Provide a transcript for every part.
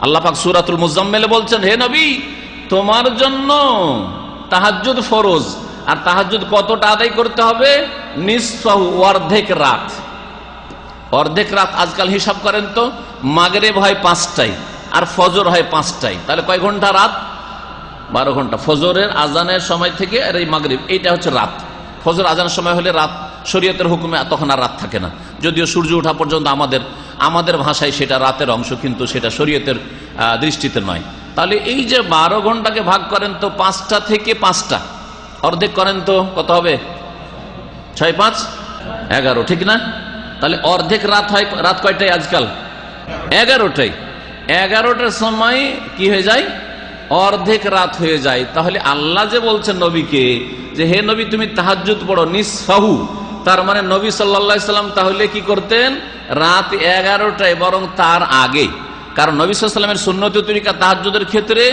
আল্লাহ পাক সূরাতুল মুজাম্মিলে বলছেন, হে নবী, তোমার জন্য তাহাজ্জুদ ফরজ। আর তাহাজ্জুদ কতটা আদায় করতে হবে? নিসফাহু, অর্ধেক রাত। অর্ধেক রাত আজকাল হিসাব করেন তো, মাগরিব হয় 5টায় আর ফজর হয় 5টায়, তাহলে কয় ঘন্টা রাত? 12 ঘন্টা। ফজরের আজানের সময় থেকে আর এই মাগরিব, এইটা হচ্ছে রাত। ফজর আজানের সময় হলে রাত, শরীয়তের হুকুমে তখন আর রাত থাকে না, যদিও সূর্য ওঠা পর্যন্ত আমাদের ভাষায় সেটা রাতের অংশ, কিন্তু সেটা শরীয়তের দৃষ্টিতে নয়। তাহলে এই যে 12 ঘন্টাকে ভাগ করেন তো 5টা থেকে 5টা, অর্ধেক করেন তো কত হবে? 6 5 11, ঠিক না? তাহলে অর্ধেক রাত হয়। রাত কয়টায় আজকাল? 11টায়। 11টার সময় কি হয়ে যায়? অর্ধেক রাত হয়ে যায়। তাহলে আল্লাহ যে বলছেন নবীকে যে হে নবী তুমি তাহাজ্জুদ পড়ো নিসফাহু, তার মানে নবী সাল্লাল্লাহু আলাইহি সাল্লাম তাহলে কি করতেন? রাত 11টায়, বরং তার আগে। কারণ নবী সাল্লাল্লাহু আলাইহি সাল্লামের সুন্নতি তরিকা তাহাজ্জুদের ক্ষেত্রে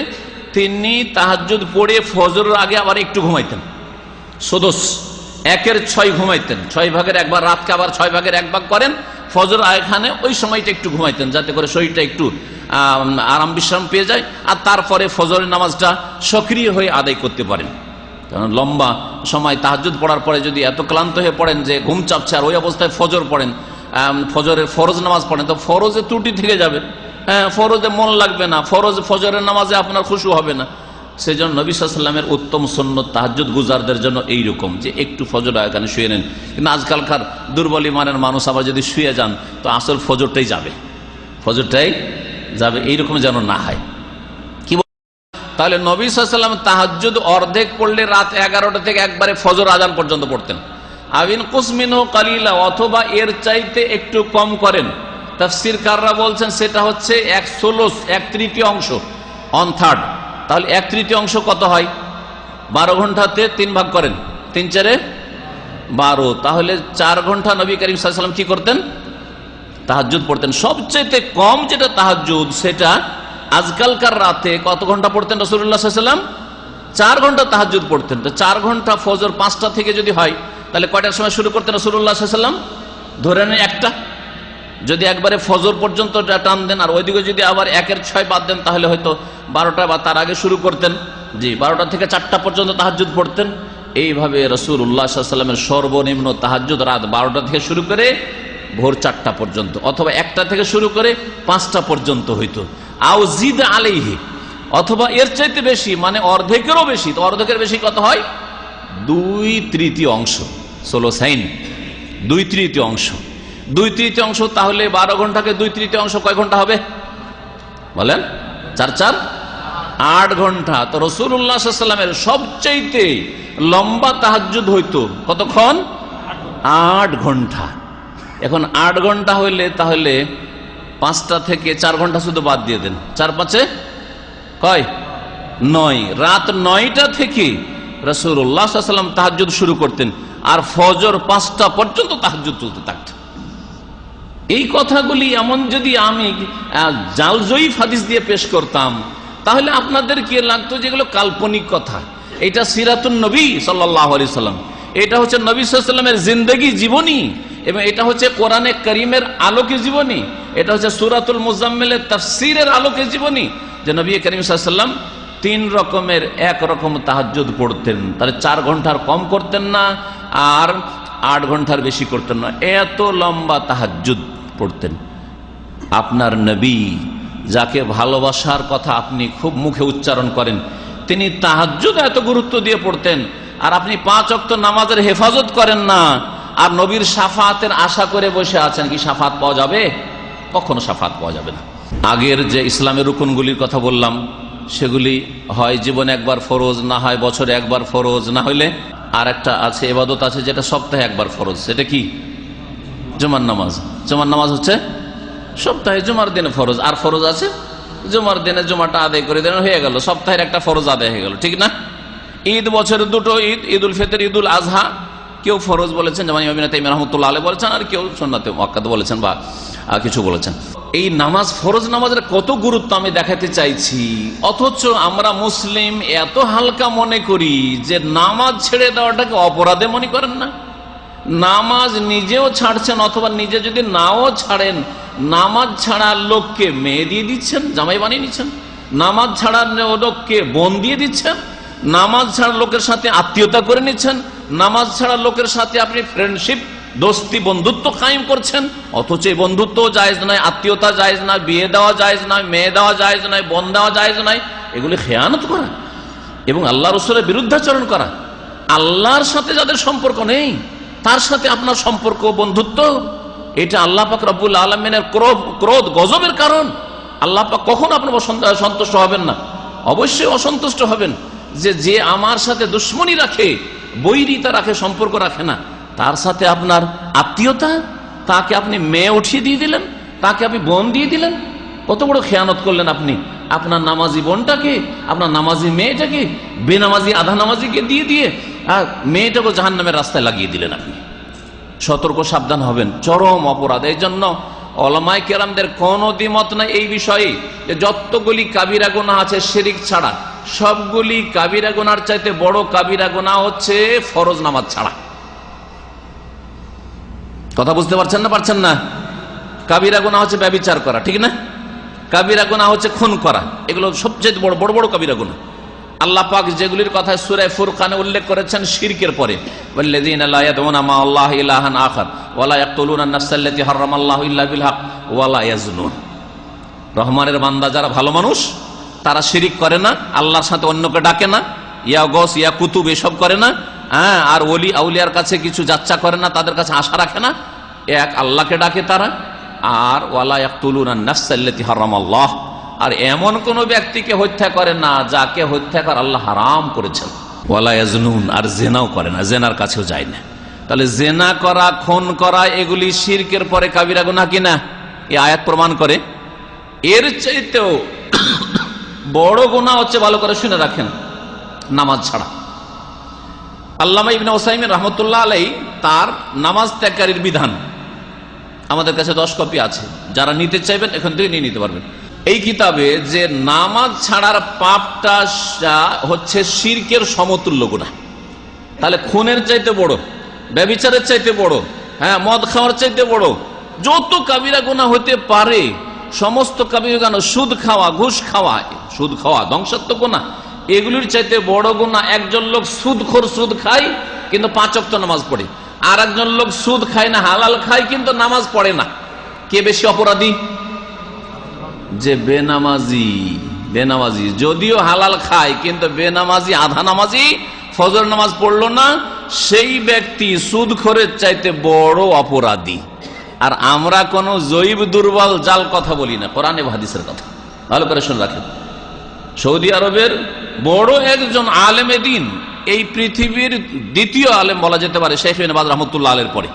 তিনি তাহাজ্জুদ পড়ে ফজরের আগে আবার একটু ঘুমাইতেন, সদস্য 1/6 ঘুমাইতেন। 6 ভাগের 1 ভাগ, রাতকে আবার 6 ভাগের 1 ভাগ করেন, ফজর এখানে ওই সময়টা একটু ঘুমাইতেন, যাতে করে শরীরটা একটু আরাম বিশ্রাম পেয়ে যায়, আর তারপরে ফজরের নামাজটা সক্রিয় হয়ে আদায় করতে পারেন। কারণ লম্বা সময় তাহাজ্জুদ পড়ার পরে যদি এত ক্লান্ত হয়ে পড়েন যে ঘুম চাপছে, আর ওই অবস্থায় ফজর পড়েন, ফজরের ফরজ নামাজ পড়েন, তো ফরজে ত্রুটি থেকে যাবে, ফরজে মন লাগবে না, ফজরের নামাজে আপনার খুশু হবে না। সেই জন্য নবী সাল্লাল্লাহু আলাইহি ওয়াসাল্লামের উত্তম সুন্নত তাহাজ্জুদ গুজারদের জন্য এইরকম যে একটু ফজর এখানে শুয়ে নেন। কিন্তু আজকালকার দুর্বল ইমানের মানুষ আবার যদি শুয়ে যান তো আসল ফজরটাই যাবে, এইরকম যেন না হয়। কি তাহলে নবী সাল্লাল্লাহু আলাইহি ওয়াসাল্লাম তাহাজ্জুদ অর্ধেক পড়লে রাত 11টা থেকে একবারে ফজর আজান পর্যন্ত পড়তেন। আবিন কুসমিনহু কালিলা, অথবা এর চাইতে একটু কম করেন। তাফসীরকাররা বলছেন সেটা হচ্ছে 1/16, 1/3 অংশ, 1/3। তাহলে 1/3 অংশ কত হয়? 12 ঘন্টাতে 3 ভাগ করেন, 3 4 12, তাহলে 4 ঘন্টা নবী করিম সাল্লাল্লাহু আলাইহি ওয়াসাল্লাম কি করতেন? তাহাজ্জুদ পড়তেন। সবচেয়ে কম যেটা তাহাজ্জুদ, সেটা আজকালকার রাতে কত ঘন্টা পড়তেন রাসূলুল্লাহ সাল্লাল্লাহু আলাইহি ওয়াসাল্লাম? 4 ঘন্টা তাহাজ্জুদ পড়তেন। তো 4 ঘন্টা ফজর 5টা থেকে যদি হয়, তাহলে কয়টার সময় শুরু করতেন রাসূলুল্লাহ সাল্লাল্লাহু আলাইহি ওয়াসাল্লাম? ধরে নেন 1টা। যদি একবারে ফজর পর্যন্ত টান দেন আর ওইদিকে যদি আবার 1/6 বাদ দেন, তাহলে হয়তো 12টা বা তার আগে শুরু করতেন। 12টা থেকে 4টা পর্যন্ত তাহাজ্জুদ পড়তেন। এইভাবে রাসূলুল্লাহ সাল্লাল্লাহু আলাইহি ওয়াসাল্লামের সর্বনিম্ন তাহাজ্জুদ রাত 12টা থেকে শুরু করে ভোর 4টা পর্যন্ত, অথবা 1টা থেকে শুরু করে 5টা পর্যন্ত হইতো। আও জিদ আলাইহি, অথবা এর চাইতে বেশি, মানে অর্ধেকেরও বেশি। তো অর্ধেকের বেশি কত হয়? 2/3 অংশ, সোলোসাইন, 2/3 অংশ। 2/3 অংশ, তাহলে 12 ঘন্টাকে 2/3 অংশ কয় ঘন্টা হবে বলেন? 4 4 8 ঘন্টা। তো রাসূলুল্লাহ সাল্লাল্লাহু আলাইহি ওয়াসাল্লামের সবচাইতে লম্বা তাহাজ্জুদ হইতো কতক্ষণ? 8 ঘন্টা। এখন 8 ঘন্টা হইলে তাহলে 5টা থেকে 4 ঘন্টা শুধু বাদ দিয়ে দেন, 4 5 কয়? 9। রাত 9টা থেকে রাসূলুল্লাহ সাল্লাল্লাহু আলাইহি ওয়াসাল্লাম তাহাজ্জুদ শুরু করতেন, আর ফজর 5টা পর্যন্ত তাহাজ্জুদ চলতে থাকত। এই কথাগুলি এমন যদি আমি জালজয়ী হাদিস দিয়ে পেশ করতাম, তাহলে আপনাদের কি লাগতো যেগুলো কাল্পনিক কথা। এটা সিরাতুন নবী সাল্লাল্লাহু আলাইহি সাল্লাম, এটা হচ্ছে নবী সাল্লাল্লাহু আলাইহি সাল্লামের জিন্দেগি জীবনী, এবং এটা হচ্ছে কোরআনে কারীমের আলোকে জীবনী, এটা হচ্ছে সূরাতুল মুজাম্মিলের তাফসীরের আলোকে জীবনী, যে নবী করিম সাল্লাল্লাহু আলাইহি সাল্লাম 3 রকমের একরকম তাহাজ্জুদ পড়তেন। তাহলে 4 ঘন্টার কম করতেন না, আর 8 ঘন্টার বেশি করতেন না, এত লম্বা তাহাজ্জুদ পড়তেন। আপনার নবী, যাকে ভালোবাসার কথা আপনি খুব মুখে উচ্চারণ করেন, তিনি তাহাজ্জুদ এত গুরুত্ব দিয়ে পড়তেন, আর আপনি 5 ওয়াক্ত নামাজের হেফাজত করেন না, আর নবীর শাফাতের আশা করে বসে আছেন। কি শাফাত পাওয়া যাবে? কখনো শাফাত পাওয়া যাবে না। আগের যে ইসলামের রুকনগুলির কথা বললাম, সেগুলি হয় জীবনে একবার ফরজ, না হয় বছরে একবার ফরজ, না হইলে আর একটা আছে ইবাদত আছে যেটা সপ্তাহে একবার ফরজ। সেটা কি? জুমার নামাজ। জুমার নামাজ হচ্ছে সপ্তাহে জুমার দিনে ফরজ, আর ফরজ আছে জুমার দিনে জুমাটা আদায় করে দেন, হয়ে গেল, সপ্তাহের একটা ফরজ আদায় হয়ে গেল, ঠিক না? ঈদ বছরে 2টো ঈদ, ঈদুল ফিতর, ঈদুল আজহা, কেউ ফরজ বলেছেন যেমন ইমাম ইবনে তাইমিয়া রাহমাতুল্লাহ আলাইহি বলেছেন, আর কেউ সুন্নাতে মুআক্কাদ বলেছেন বা কিছু বলেছেন। এই নামাজ, ফরজ নামাজের কত গুরুত্ব আমি দেখাতে চাইছি, অথচ আমরা মুসলিম এত হালকা মনে করি যে নামাজ ছেড়ে দেওয়াটাকে অপরাধে মনে করেন না। নামাজ নিজেও ছাড়ছেন, অথবা নিজে যদি নাও ছাড়েন, নামাজ ছাড়া লোককে মেয়ে দিয়ে দিচ্ছেন, জামাই বানিয়ে নিচ্ছেন, নামাজ ছাড়া লোককে বোন দিয়ে দিচ্ছেন, নামাজ ছাড়া লোকের সাথে আত্মীয়তা করে নিচ্ছেন, নামাজ ছাড়া লোকের সাথে আপনি ফ্রেন্ডশিপ, দোস্তি, বন্ধুত্ব কায়েম করছেন, অথচ এই বন্ধুত্ব জায়েজ নয়, আত্মীয়তা জায়েজ নয়, বিয়ে দেওয়া জায়েজ নয়, মেয়ে দেওয়া জায়েজ নয়, বোন দেওয়া জায়েজ নয়। এগুলি খেয়ানত করা এবং আল্লাহ রাসূলের বিরুদ্ধাচরণ করা। আল্লাহর সাথে যাদের সম্পর্ক নেই তার সাথে আপনার সম্পর্ক, বন্ধুত্ব, এটা আল্লাহ পাক রব্বুল আলামিনের ক্রোধ, গজবের কারণ। আল্লাহ পাক কখন আপনার সন্তুষ্ট হবেন না? অবশ্যই অসন্তুষ্ট হবেন। যে আমার সাথে দুশ্মনী রাখে, বৈরিতা রাখে, সম্পর্ক রাখে না, তার সাথে আপনার আত্মীয়তা, তাকে আপনি মেয়ে উঠিয়ে দিয়ে দিলেন, তাকে আপনি বোন দিয়ে দিলেন, কত বড় খেয়ানত করলেন আপনি। আপনার নামাজি বোনটাকে, আপনার নামাজি মেয়েটাকে, বেনামাজি আধা নামাজিকে দিয়ে আর মেয়েটাকে জাহান্নামের রাস্তায় লাগিয়ে দিলেন আপনি। সতর্ক, সাবধান হবেন, চরম অপরাধ। এই জন্য ওলামায়ে কেরামদের কোনো দ্বিমত নাই এই বিষয়ে যে যতগুলি কাবিরা গুনাহ আছে শিরক ছাড়া, সবগুলি কাবিরা গুনার চাইতে বড় কাবিরা গুনাহ হচ্ছে ফরজ নামাজ ছাড়া। কথা বুঝতে পারছেন না? পারছেন না? কাবিরা গুনাহ হচ্ছে ব্যভিচার করা, ঠিক না? কাবিরা গুনাহ হচ্ছে খুন করা, এগুলো সবচেয়ে বড় বড় বড় কাবিরা গুনাহ। আল্লাহ পাক যেগুলির কথা সূরা ফুরকানে উল্লেখ করেছেন শিরকের পরে, ওয়াল্লাযীনা লা ইয়াদউনা মা আল্লাহি ইলাহান আখার ওয়া লা ইয়াকতুলুনা আন-নাফসাল্লাতী হারামাল্লাহু ইল্লা বিল হক ওয়া লা ইয়াজনুন। রহমানের বান্দা যারা ভালো মানুষ, তারা শিরিক করে না, আল্লাহর সাথে অন্যকে ডাকে না, ইয়া গস ইয়া কুতুব এসব করে না, আর ওলি আউলিয়ার কাছে কিছু যাচ্চা করে না, তাদের কাছে আশা রাখে না, এক আল্লাহকে ডাকে তারা। আর ওয়ালা ইয়াকতুলুনা আন-নাফসাল্লাতী হারামাল্লাহ, আর এমন কোন ব্যক্তিকে হত্যা করে না যাকে হত্যা করা আল্লাহ হারাম করেছেন। ওয়ালা ইয়াজনুন, আর জেনাও করে না, জেনার কাছেও যায় না। তাহলে জেনা করা, খুন করা, এগুলি শিরকের পরে কাবিরা গুনাহ কিনা? এই আয়াত প্রমাণ করে। এর চাইতেও বড় গুনাহ হচ্ছে, ভালো করে শুনে রাখেন, নামাজ ছাড়া। আল্লামা ইবনে উসাইমিন রাহমাতুল্লাহ আলাইহি তার নামাজ ত্যাগকারীর বিধান আমাদের কাছে 10 কপি আছে, যারা নিতে চাইবেন এখান থেকে নিয়ে নিতে পারবেন। এই কিতাবে যে নামাজ ছাড়ার পাপটা হচ্ছে শিরকের সমতুল্য গুনাহ। তাহলে খুনের চাইতে বড়, ব্যভিচারের চাইতে বড়, মদ খাওয়ার চাইতে বড়, যত কাবিরা গুনাহ হতে পারে সমস্ত কাবিরা গুনাহ, সুদ খাওয়া, ঘুষ খাওয়া, সুদ খাওয়া ধ্বংসাত্মক গুনাহ, এগুলির চাইতে বড় গুনাহ। একজন লোক সুদখোর, সুদ খায় কিন্তু 5 ওয়াক্ত নামাজ পড়ে, আর একজন লোক সুদ খায় না, হালাল খায় কিন্তু নামাজ পড়ে না। কে বেশি অপরাধী? যে বেনামাজি যদিও হালাল খায় কিন্তু বেনামাজি, আধা নামাজি, ফজর নামাজ পড়লো না, সেই ব্যক্তি সুদখোরের চাইতে বড় অপরাধী। আর আমরা কোন জৈব দুর্বল জাল কথা বলি না, কোরআন এবং হাদিসের কথা ভালো করে শুনে রাখেন। সৌদি আরবের বড় একজন আলেমে দ্বীন, এই পৃথিবীর দ্বিতীয় আলেম বলা যেতে পারে শেখ ইবনে বাজ রাহমাতুল্লাহ আলাইহির পরে,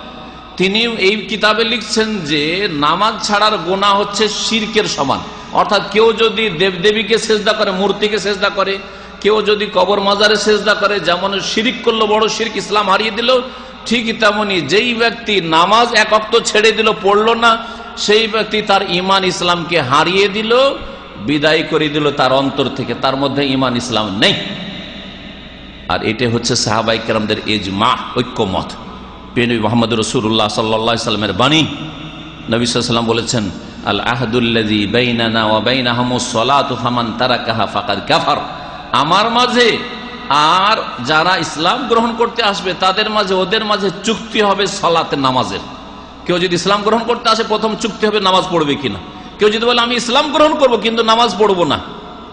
তিনি এই কিতাবে লিখছেন যে নামাজ ছাড়ার গুনাহ হচ্ছে শিরকের সমান। অর্থাৎ কেউ যদি দেবদেবীকে সেজদা করে, মূর্তিকে সেজদা করে, কেউ যদি কবর মাজারে সেজদা করে, যেমন শিরিক করলো, বড় শিরক, ইসলাম হারিয়ে দিল, ঠিক তেমনি যেই ব্যক্তি নামাজ এক ওয়াক্ত ছেড়ে দিল, পড়লো না, সেই ব্যক্তি তার ঈমান ইসলামকে হারিয়ে দিল, বিদায় করে দিল তার অন্তর থেকে, তার মধ্যে ঈমান ইসলাম নেই। আর এটা হচ্ছে সাহাবায়ে কেরামদের ইজমা, ঐক্যমত। নবী মুহাম্মদ রাসূলুল্লাহ সাল্লাল্লাহু আলাইহি সাল্লামের বাণী। নবী সাল্লাল্লাহু আলাইহি ওয়াসাল্লাম বলেছেন, আল আহদুল্লাযী বাইনানা ওয়া বাইনাহুমুস সালাতু ফামান তারাকাহা ফাকাদ কাফার। আমার মাঝে আর যারা ইসলাম গ্রহণ করতে আসবে তাদের মাঝে, ওদের মাঝে চুক্তি হবে সালাতের, নামাজের। কেউ যদি ইসলাম গ্রহণ করতে আসে, প্রথম চুক্তি হবে নামাজ পড়বে কিনা। কেউ যদি বলে আমি ইসলাম গ্রহণ করব কিন্তু নামাজ পড়বো না,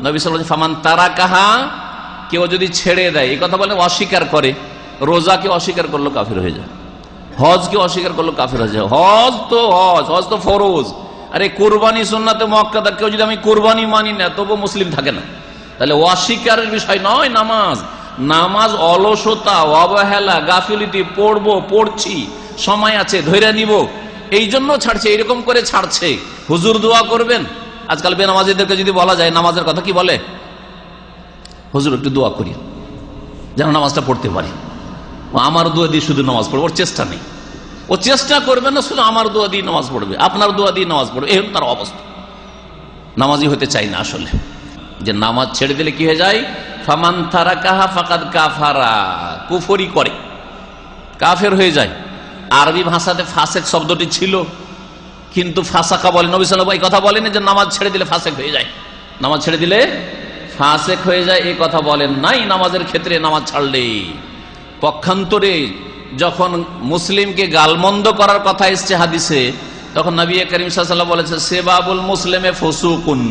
নবী সাল্লাল্লাহু আলাইহি ওয়াসাল্লাম ফামান তারাকাহা, কেউ যদি ছেড়ে দেয়, এই কথা বলে অস্বীকার করে, রোজাকে অস্বীকার করলো কাফির হয়ে যায়, হজকে অস্বীকার করলো কাফির হয়ে যায়। হজ তো ফরজ। আরে কুরবানি সুন্নাতে মুআক্কাদা, কেউ যদি আমি কুরবানি মানি না তবু মুসলিম থাকে না। তাহলে অস্বীকারের বিষয় নয় নামাজ অলসতা, অবহেলা, গাফিলতি, পড়ছি, সময় আছে, ধৈর্য নিব, এই জন্য ছাড়ছে, এইরকম করে ছাড়ছে। হুজুর দোয়া করবেন, আজকাল বেনামাজিদেরকে যদি বলা যায় নামাজের কথা, কি বলে? হুজুর একটু দোয়া করি যেন নামাজটা পড়তে পারি। আমার দোয়া দিয়ে শুধু নামাজ পড়বে, ওর চেষ্টা নেই, ও চেষ্টা করবে না, শুধু আমার দোয়া দিয়ে নামাজ পড়বে, আপনার দোয়া দিয়ে নামাজ পড়বে, এই তার অবস্থা। নামাজি হতে চাই না আসলে। যে নামাজ ছেড়ে দিলে কি হয়ে যায়? ফামান তারাকাহা ফাকাদ কাফারা, কুফরি করে, কাফের হয়ে যায়। আরবি ভাষাতে ফাসেক শব্দটি ছিল, কিন্তু ফাসাকা বলে। নবী সাল্লাল্লাহু আলাইহি ওয়াসাল্লাম এই কথা বলেন যে নামাজ ছেড়ে দিলে ফাসেক হয়ে যায়, নামাজ ছেড়ে দিলে ফাসেক হয়ে যায়, এই কথা বলেন নাই নামাজের ক্ষেত্রে। নামাজ ছাড়লে পক্ষান্তরে যখন মুসলিমকে গালমন্দ করার কথা এসছে হাদিসে, তখন নবী করিম সাল্লাল্লাহু আলাইহি ওয়াসাল্লাম বলেছে সেবাবুল মুসলিমে ফুসুকুন,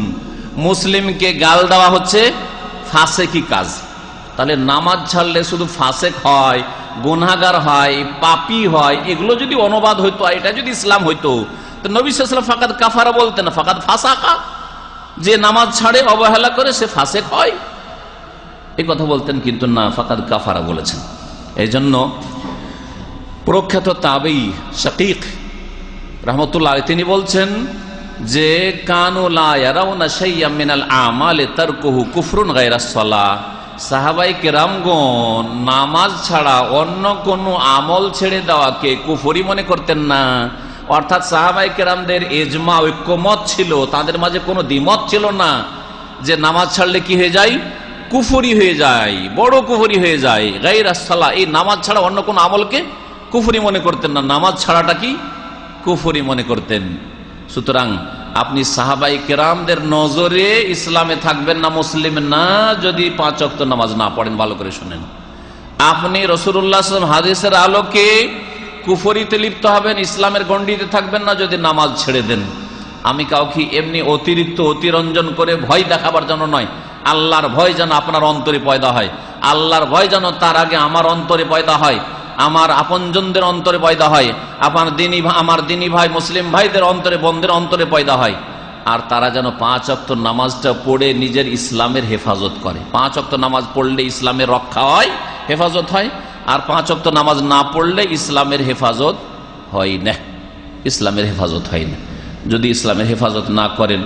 মুসলিমকে গাল দেওয়া হচ্ছে ফাসেকি কাজ। তাহলে নামাজ ছাড়লে শুধু ফাসেক হয়, গুনাহগার হয়, পাপী হয়, এগুলো যদি অনুবাদ হইতো, এটা যদি ইসলাম হইতো, তো নবী সাল্লাল্লাহু আলাইহি ওয়াসাল্লাম ফাকাদ কাফারা বলতেন না, ফাকাদ ফাসাকা, যে নামাজ ছাড়ে অবহেলা করে সে ফাসেক হয়, এই কথা বলতেন। কিন্তু না, ফাকাদ কাফারা বলেছেন। এই জন্য প্রখ্যাত তাবেঈ শাকীক রাহমাতুল্লাহ আলাইহি তিনি বলছেন যে কানু লা ইয়ারাউনা শাইয়্যাম মিনাল আমালি তারকুহু কুফরুন গায়রাস সালাহ, সাহাবায়ে কেরামগণ নামাজ ছাড়া অন্য কোনো আমল ছেড়ে দেওয়াকে কুফরি মনে করতেন না। অর্থাৎ সাহাবায়ে কেরামদের ইজমা, ঐক্যমত ছিল, তাদের মাঝে কোনো দ্বিমত ছিল না যে নামাজ ছাড়লে কি হয়ে যায়, কুফরি হয়ে যায়, বড় কুফরি হয়ে যায়। গায়রাস সালাহ, এই নামাজ ছাড়া অন্য কোনো আমলকে কুফরি মনে করতেন না, নামাজ ছাড়াটা কি কুফরি মনে করতেন। সুতরাং আপনি সাহাবায়ে কেরামদের নজরে ইসলামে থাকবেন না, মুসলিম না, যদি 5 ওয়াক্ত নামাজ না পড়েন। ভালো করে শুনেন, আপনি রাসূলুল্লাহ সাল্লাল্লাহু আলাইহি ওয়াসাল্লাম হাদিসের আলোকে কুফরিতে লিপ্ত হবেন, ইসলামের গণ্ডিতে থাকবেন না যদি নামাজ ছেড়ে দেন। আমি কাউকে এমনি অতিরিক্ত অতিরঞ্জন করে ভয় দেখাবার জন্য নয়, আল্লাহর ভয় যেন আপনার অন্তরে পয়দা হয়, আল্লাহর ভয় যেন তার আগে আমার অন্তরে পয়দা হয়, আমার আপনজনদের অন্তরে পয়দা হয়, আমার দিনী ভাই মুসলিম ভাইদের অন্তরে, বন্ধের অন্তরে পয়দা হয়। আর তারা যেন 5 ওয়াক্ত নামাজটা পড়ে নিজের ইসলামের হেফাজত করে। 5 ওয়াক্ত নামাজ পড়লে ইসলামের রক্ষা হয়, হেফাজত হয়, আর 5 ওয়াক্ত নামাজ না পড়লে ইসলামের হেফাজত হয় না, ইসলামের হেফাজত হয় না। যদি ইসলামের হেফাজত না করেন,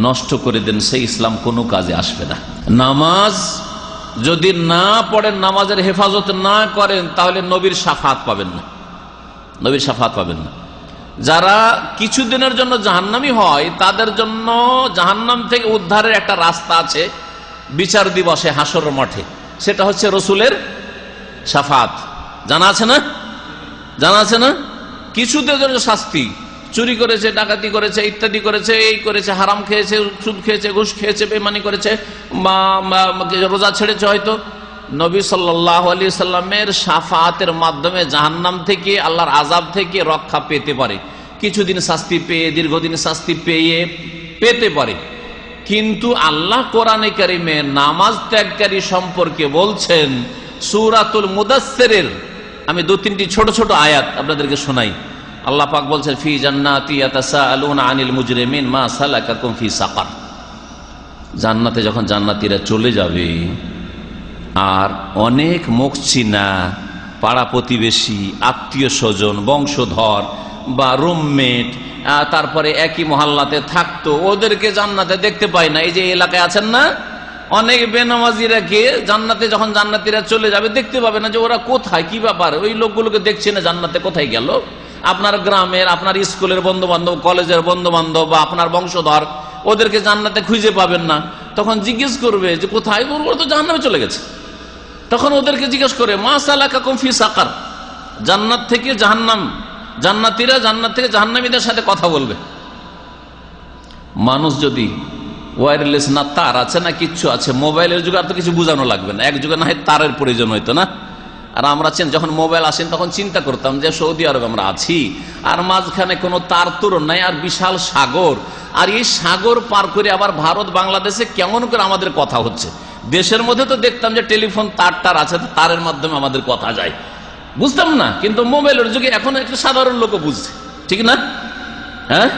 নষ্ট করে দেন, সেই ইসলাম কোনো কাজে আসবে না। নামাজ যদি না পড়েন, নামাজের হেফাজত না করেন, তাহলে নবীর শাফাত পাবেন না, নবীর শাফাত পাবেন না। যারা কিছুদিনের জন্য জাহান্নামী হয়, তাদের জন্য জাহান্নাম থেকে উদ্ধারের একটা রাস্তা আছে বিচার দিবসে, হাসরের মাঠে, সেটা হচ্ছে রসুলের শাফাত। জানা আছে না? জানা আছে না? কিছুদিনের জন্য শাস্তি, চুরি করেছে, ডাকাতি করেছে, ইত্যাদি করেছে, এই করেছে, হারাম খেয়েছে, সুদ খেয়েছে, ঘুষ খেয়েছে, বেঈমানি করেছে, বা রোজা ছেড়েছে, হয়তো নবী সাল্লাল্লাহু আলাইহি সাল্লামের শাফাতের মাধ্যমে জাহান্নাম থেকে, আল্লাহর আযাব থেকে রক্ষা পেতে পারে। কিছুদিন শাস্তি পেয়ে, দীর্ঘদিন শাস্তি পেতে পারে। কিন্তু আল্লাহ কোরআনে কারিমে নামাজ ত্যাগকারী সম্পর্কে বলছেন, সূরাতুল মুদাসসিরের আমি 2-3টি ছোট ছোট আয়াত আপনাদেরকে শোনাই। আল্লাহ পাক বলছেন ফি জান্নাতি ইয়াতাসাআলুনা আনিল মুজরিমিন মা সালাকাকুম ফি সাকার। জান্নাতে যখন জান্নাতীরা চলে যাবে, আর অনেক মুখ চিনা পাড়া প্রতিবেশী, আত্মীয় স্বজন, বংশধর বা রুমমেট, তারপরে একই মহল্লাতে থাকতো, ওদেরকে জান্নাতে দেখতে পায় না। এই যে এলাকায় আছেন না অনেক বেনামাজিরা, কে জান্নাতে যখন জান্নাতীরা চলে যাবে দেখতে পাবে না যে ওরা কোথায়, কি ব্যাপার, ওই লোকগুলোকে দেখছে না, জান্নাতে কোথায় গেল। আপনার গ্রামের, আপনার স্কুলের বন্ধু বান্ধব, কলেজের বন্ধু বান্ধব বা আপনার বংশধর, ওদেরকে জান্নাতে খুঁজে পাবেন না। তখন জিজ্ঞেস করবে যে কোথায়, ওরা তো জাহান্নামে চলে গেছে। তখন ওদেরকে জিজ্ঞেস করে মা সালাকাকুম ফি সাকার, জান্নাত থেকে জাহান্নাম, জান্নাতীরা জান্নাত থেকে জাহান্নামীদের সাথে কথা বলবে। মানুষ যদি ওয়্যারলেস না, তার আছে না, কিচ্ছু আছে, মোবাইলের যুগে আর তো কিছু বোঝানো লাগবে না, এক যুগে না হয় তারের প্রয়োজন হইতো না। আর আমরা যখন মোবাইল আসেন তখন চিন্তা করতাম যে সৌদি আরবে আমরা আছি, আর মাঝখানে কোনো তার তুরন নাই, আর বিশাল সাগর, আর এই সাগর পার করে আবার ভারত বাংলাদেশে কেমন করে আমাদের কথা হচ্ছে। দেশের মধ্যে তো দেখতাম যে টেলিফোন তার আছে, তারের মাধ্যমে আমাদের কথা যায়, বুঝতাম না। কিন্তু মোবাইলের যুগে এখন একটা সাধারণ লোকও বুঝছে, ঠিক না? হ্যাঁ,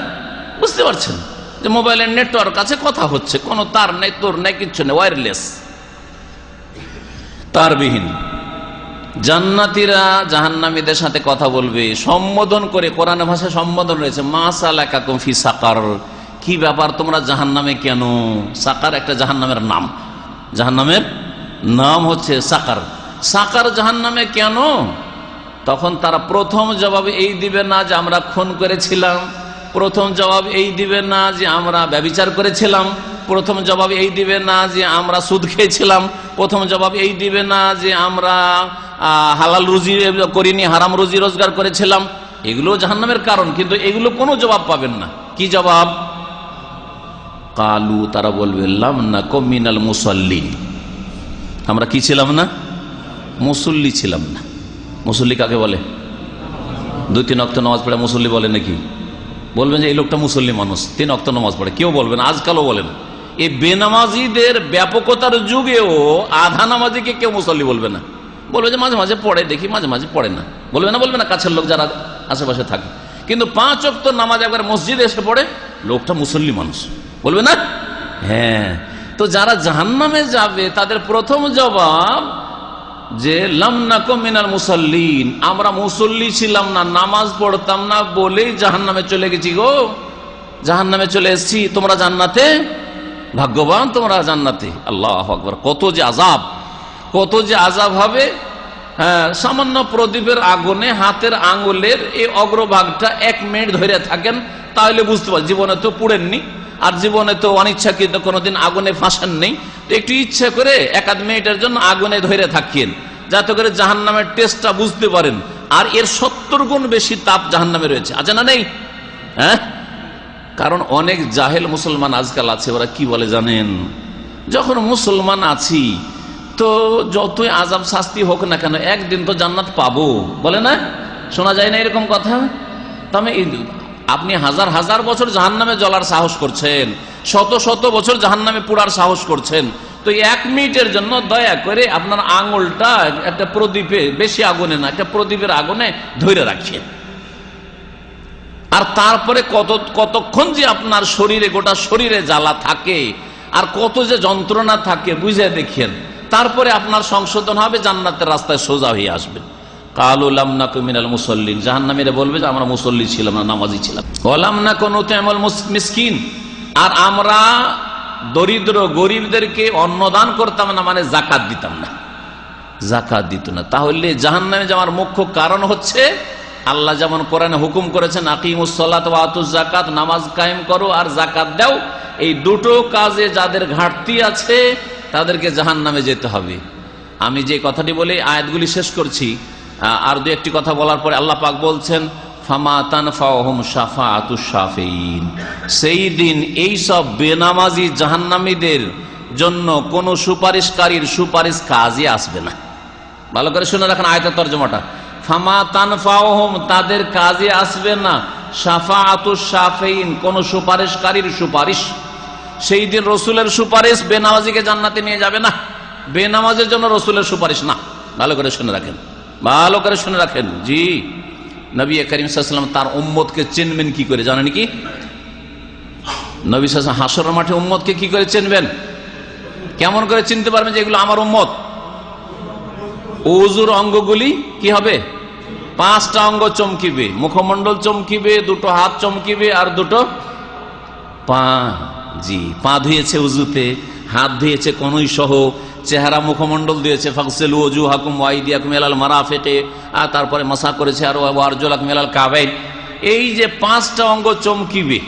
বুঝতে পারছেন যে মোবাইলের নেটওয়ার্ক আছে, কথা হচ্ছে, কোনো তার নেই, তোর নেই, কিচ্ছু নেই, ওয়্যারলেস, তারবিহীন। জান্নাতীরা জাহান্নামীদের সাথে কথা বলবে, সম্বোধন করে, কোরআনের ভাষায় সম্বোধন রয়েছে, মা সালাকাকুম ফি সাকার, কি ব্যাপার তোমরা জাহান্নামে কেন? সাকার একটা জাহান্নামের নাম, জাহান্নামের নাম হচ্ছে সাকার। সাকার জাহান্নামে কেন? তখন তারা প্রথম জবাব এই দিবে না যে আমরা খুন করেছিলাম, প্রথম জবাব এই দিবে না যে আমরা ব্যভিচার করেছিলাম, প্রথম জবাব এই দিবে না যে আমরা সুদ খেয়েছিলাম, প্রথম জবাব এই দিবে না যে আমরা হালাল রুজি করিনি, হারাম রুজি রোজগার করেছিলাম। এগুলো জাহান্নামের কারণ, কিন্তু এগুলো কোনো জবাব পাবেন না। কি জবাব? কালু, তারা বলবে লাম নাকু মিনাল মুসাল্লিন, আমরা কি ছিলাম না? মুসল্লি ছিলাম না। মুসল্লি কাকে বলে? 2-3 ওয়াক্ত নামাজ পড়ে মুসল্লি বলে নাকি? বলবেন যে এই লোকটা মুসল্লি মানুষ, 3 ওয়াক্ত নামাজ পড়ে, কেউ বলবেন, আজকালও বলেন। এই বেনামাজিদের ব্যাপকতার যুগেও আধা নামাজিকে কেউ মুসল্লি বলবে না, বলবে যে মাঝে মাঝে পড়ে দেখি, মাঝে মাঝে পড়ে না। বলবে না কাছের লোক যারা আশেপাশে থাকে। কিন্তু 5 ওয়াক্ত নামাজ একবার মসজিদে এসে পড়ে, লোকটা মুসল্লি মানুষ, বলবে না? হ্যাঁ। তো যারা জাহান্নামে যাবে তাদের প্রথম জবাব যে লাম নাকু মিনাল মুসাল্লিন, আমরা মুসল্লি ছিলাম না, নামাজ পড়তাম না বলেই জাহান্নামে চলে গেছি গো, জাহান্নামে চলে এসেছি, তোমরা জান্নাতে, ভাগ্যবান তোমরা জান্নাতে। আল্লাহু আকবার, কত যে আযাব, কত যে আযাব হবে। হ্যাঁ, সামান্য প্রদীপের আগুনে হাতের আঙ্গুলের এই অগ্রভাগটা 1 মিনিট ধরে থাকেন, তাহলে বুঝতে পার জীবনে তো পুড়েননি, আর জীবনে তো অনিচ্ছাকৃত কোনোদিন আগুনে ফাঁসেন নেই, তো একটু ইচ্ছা করে 1-2 মিনিটের জন্য আগুনে ধরে থাকেন, যাতে করে জাহান্নামের টেস্টটা বুঝতে পারেন। আর এর 70 গুণ বেশি তাপ জাহান্নামে রয়েছে, আছে না নেই? হ্যাঁ, কারণ অনেক জাহেল মুসলমান আজকাল আছে, ওরা কি বলে জানেন? যখন মুসলমান আছি তো যতই আযাব শাস্তি হোক না কেন একদিন তো জান্নাত পাবো, বলে না? শোনা যায় না এরকম কথা? তবে আপনি হাজার হাজার বছর জাহান্নামে জ্বলার সাহস করছেন, শত শত বছর জাহান্নামে পোড়ার সাহস করছেন, তো 1 মিনিটের জন্য দয়া করে আপনার আঙুলটা একটা প্রদীপে, বেশি আগুনে না, একটা প্রদীপের আগুনে ধরে রাখেন। আর তারপরে কতক্ষণ যে আপনার শরীরে, গোটা শরীরে জ্বালা থাকে, আর কত যে যন্ত্রণা থাকে বুঝে দেখেন, তারপরে আপনার সংশোধন হবে, জান্নাতের রাস্তায় সোজা হয়ে আসবেন। কালু লাম নাকু মিনাল মুসাল্লিন, জাহান্নামীরা বলবে যে আমরা মুসল্লি ছিলাম না, নামাজি ছিলাম। ওয়ালাম নাকু নুতইমুল মিসকিন, আর আমরা দরিদ্র গরিবদেরকে অন্নদান করতাম না, মানে যাকাত দিতাম না, যাকাত দিত না। তাহলে জাহান্নামে যাওয়ার মুখ্য কারণ হচ্ছে আল্লাহ যেমন কোরআনে হুকুম করেছেন আকিমুস সালাত ওয়া আতুজ যাকাত, নামাজ কায়েম করো আর যাকাত দাও, এই দুটো কাজে যাদের ঘাটতি আছে তাদেরকে জাহান্নামে যেতে হবে। আমি যে কথাটি বলে আয়াতগুলি শেষ করছি, আর 2-1টি কথা বলার পরে আল্লাহ পাক বলছেন ফামা তানফাউহুম শাফাআতুশ শাফিঈন, সেই দিন এই সব বেনামাজি জাহান্নামীদের জন্য কোন সুপারিশকারীর সুপারিশ কাজে আসবে না। ভালো করে শুনে রাখেন আয়াতের তরজমাটা, ফামা তানফাউহুম, তাদের কাজে আসবে না, শাফাআতুশ শাফিঈন, কোন সুপারিশকারীর সুপারিশ। সেই দিন রসুলের সুপারিশ বেনামাজিকে জান্নাতে নিয়ে যাবে না, বেনামাজের জন্য রসুলের সুপারিশ না। ভালো করে শুনে রাখেন, ভালো করে শুনে রাখেন। জি, নবী করিম সাল্লাল্লাহু আলাইহি ওয়াসাল্লাম তার উম্মতকে চিনবেন কি করে জানেন কি? নবী সাল্লাল্লাহু আলাইহি ওয়াসাল্লাম হাসরের মাঠে উম্মতকে কি করে চিনবেন? কেমন করে চিনতে পারবেন যে এগুলো আমার উম্মত? ওযুর অঙ্গগুলি কি হবে? 5টা অঙ্গ চমকিবে, মুখমণ্ডল চমকিবে, 2টো হাত চমকিবে, আর 2টো পা। জি, পা ধুয়েছে উযুতে, হাত ধুয়েছে কনুই সহ, চেহারা মুখমণ্ডল দিয়েছে ফাগসিলু ওজুহাকুম ওয়া আইদিয়াকুম ইলাল মারাফিকি, আর তারপরে মাসা করেছে আর আরজুলাকুম ইলাল কাবাইন। এই যে 5টা অঙ্গ চমকিবে,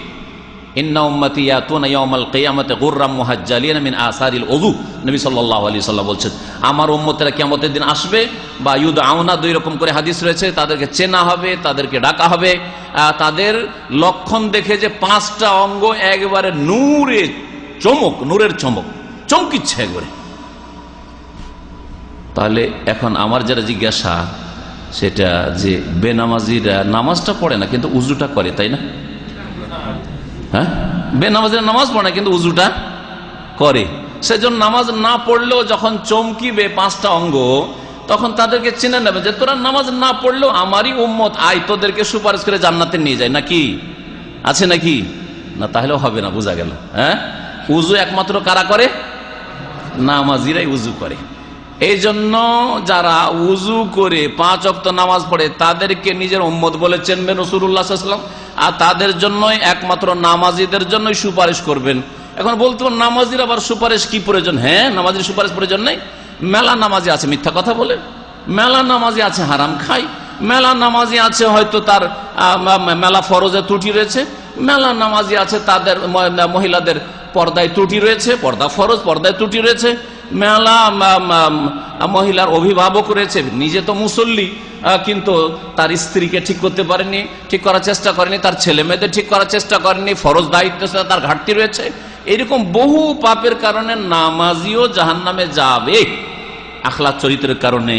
ইন্না উম্মতি ইয়াতুনা ইয়াউমাল কিয়ামাতি গুররাম মুহাজ্জালিনা মিন আসারিল ওযু, নবী সাল্লাল্লাহু আলাইহি সাল্লাম বলছেন আমার উম্মতেরা কিয়ামতের দিন আসবে, বা ইউদআউনা, 2 রকম করে হাদিস রয়েছে, তাদেরকে চেনা হবে, তাদেরকে ডাকা হবে, তাদের লক্ষণ দেখে যে 5টা অঙ্গ একবারে নূরে চমক, নূরের চমক চমকিচ্ছে একবারে। তাহলে এখন আমার যারা জিজ্ঞাসা সেটা যে বেনামাজিরা নামাজটা পড়ে না কিন্তু উজুটা করে, তাই না? হ্যাঁ, বেনামাজিরা নামাজ পড়ে না কিন্তু উজুটা করে, সেজন্য নামাজ না পড়লেও যখন চমকিবে 5টা অঙ্গ, তখন তাদেরকে চিনে নেবে যে তোরা নামাজ না পড়লেও আমারই উম্মত, আয় তোদেরকে সুপারিশ করে জান্নাতে নিয়ে যায়, নাকি আছে নাকি? না, তাহলেও হবে না, বোঝা গেল। হ্যাঁ, উজু একমাত্র কারা করে? নামাজিরাই উজু করে। এই জন্য যারা উজু করে 5 ওয়াক্ত নামাজ পড়ে তাদেরকে নিজের উম্মত বলে চিনবেন রাসূলুল্লাহ সাল্লাল্লাহু আলাইহি ওয়াসাল্লাম, আর তাদের জন্যই, একমাত্র নামাজিদের জন্যই সুপারিশ করবেন। এখন বলতো নামাজির আবার সুপারিশ কি প্রয়োজন? হ্যাঁ, নামাজির সুপারিশ প্রয়োজন নেই। মেলা নামাজি আছে মিথ্যা কথা বলে, মেলা নামাজি আছে হারাম খাই, মেলা নামাজি আছে হয়তো তার মেলা ফরজে ত্রুটি রয়েছে, মেলা নামাজি আছে তাদের মহিলাদের পর্দায় ত্রুটি রয়েছে, পর্দা ফরজ, পর্দায় ত্রুটি রয়েছে, মেলা মহিলার অভিভাবক রয়েছে, নিজে তো মুসল্লি কিন্তু তার স্ত্রীকে ঠিক করতে পারেনি, ঠিক করার চেষ্টা করেনি, তার ছেলে মেয়েদের ঠিক করার চেষ্টা করেনি, ফরজ দায়িত্ব তার ঘাটতি রয়েছে। এরকম বহু পাপের কারণে নামাজিও জাহান্নামে যাবে, আখলাক চরিত্রের কারণে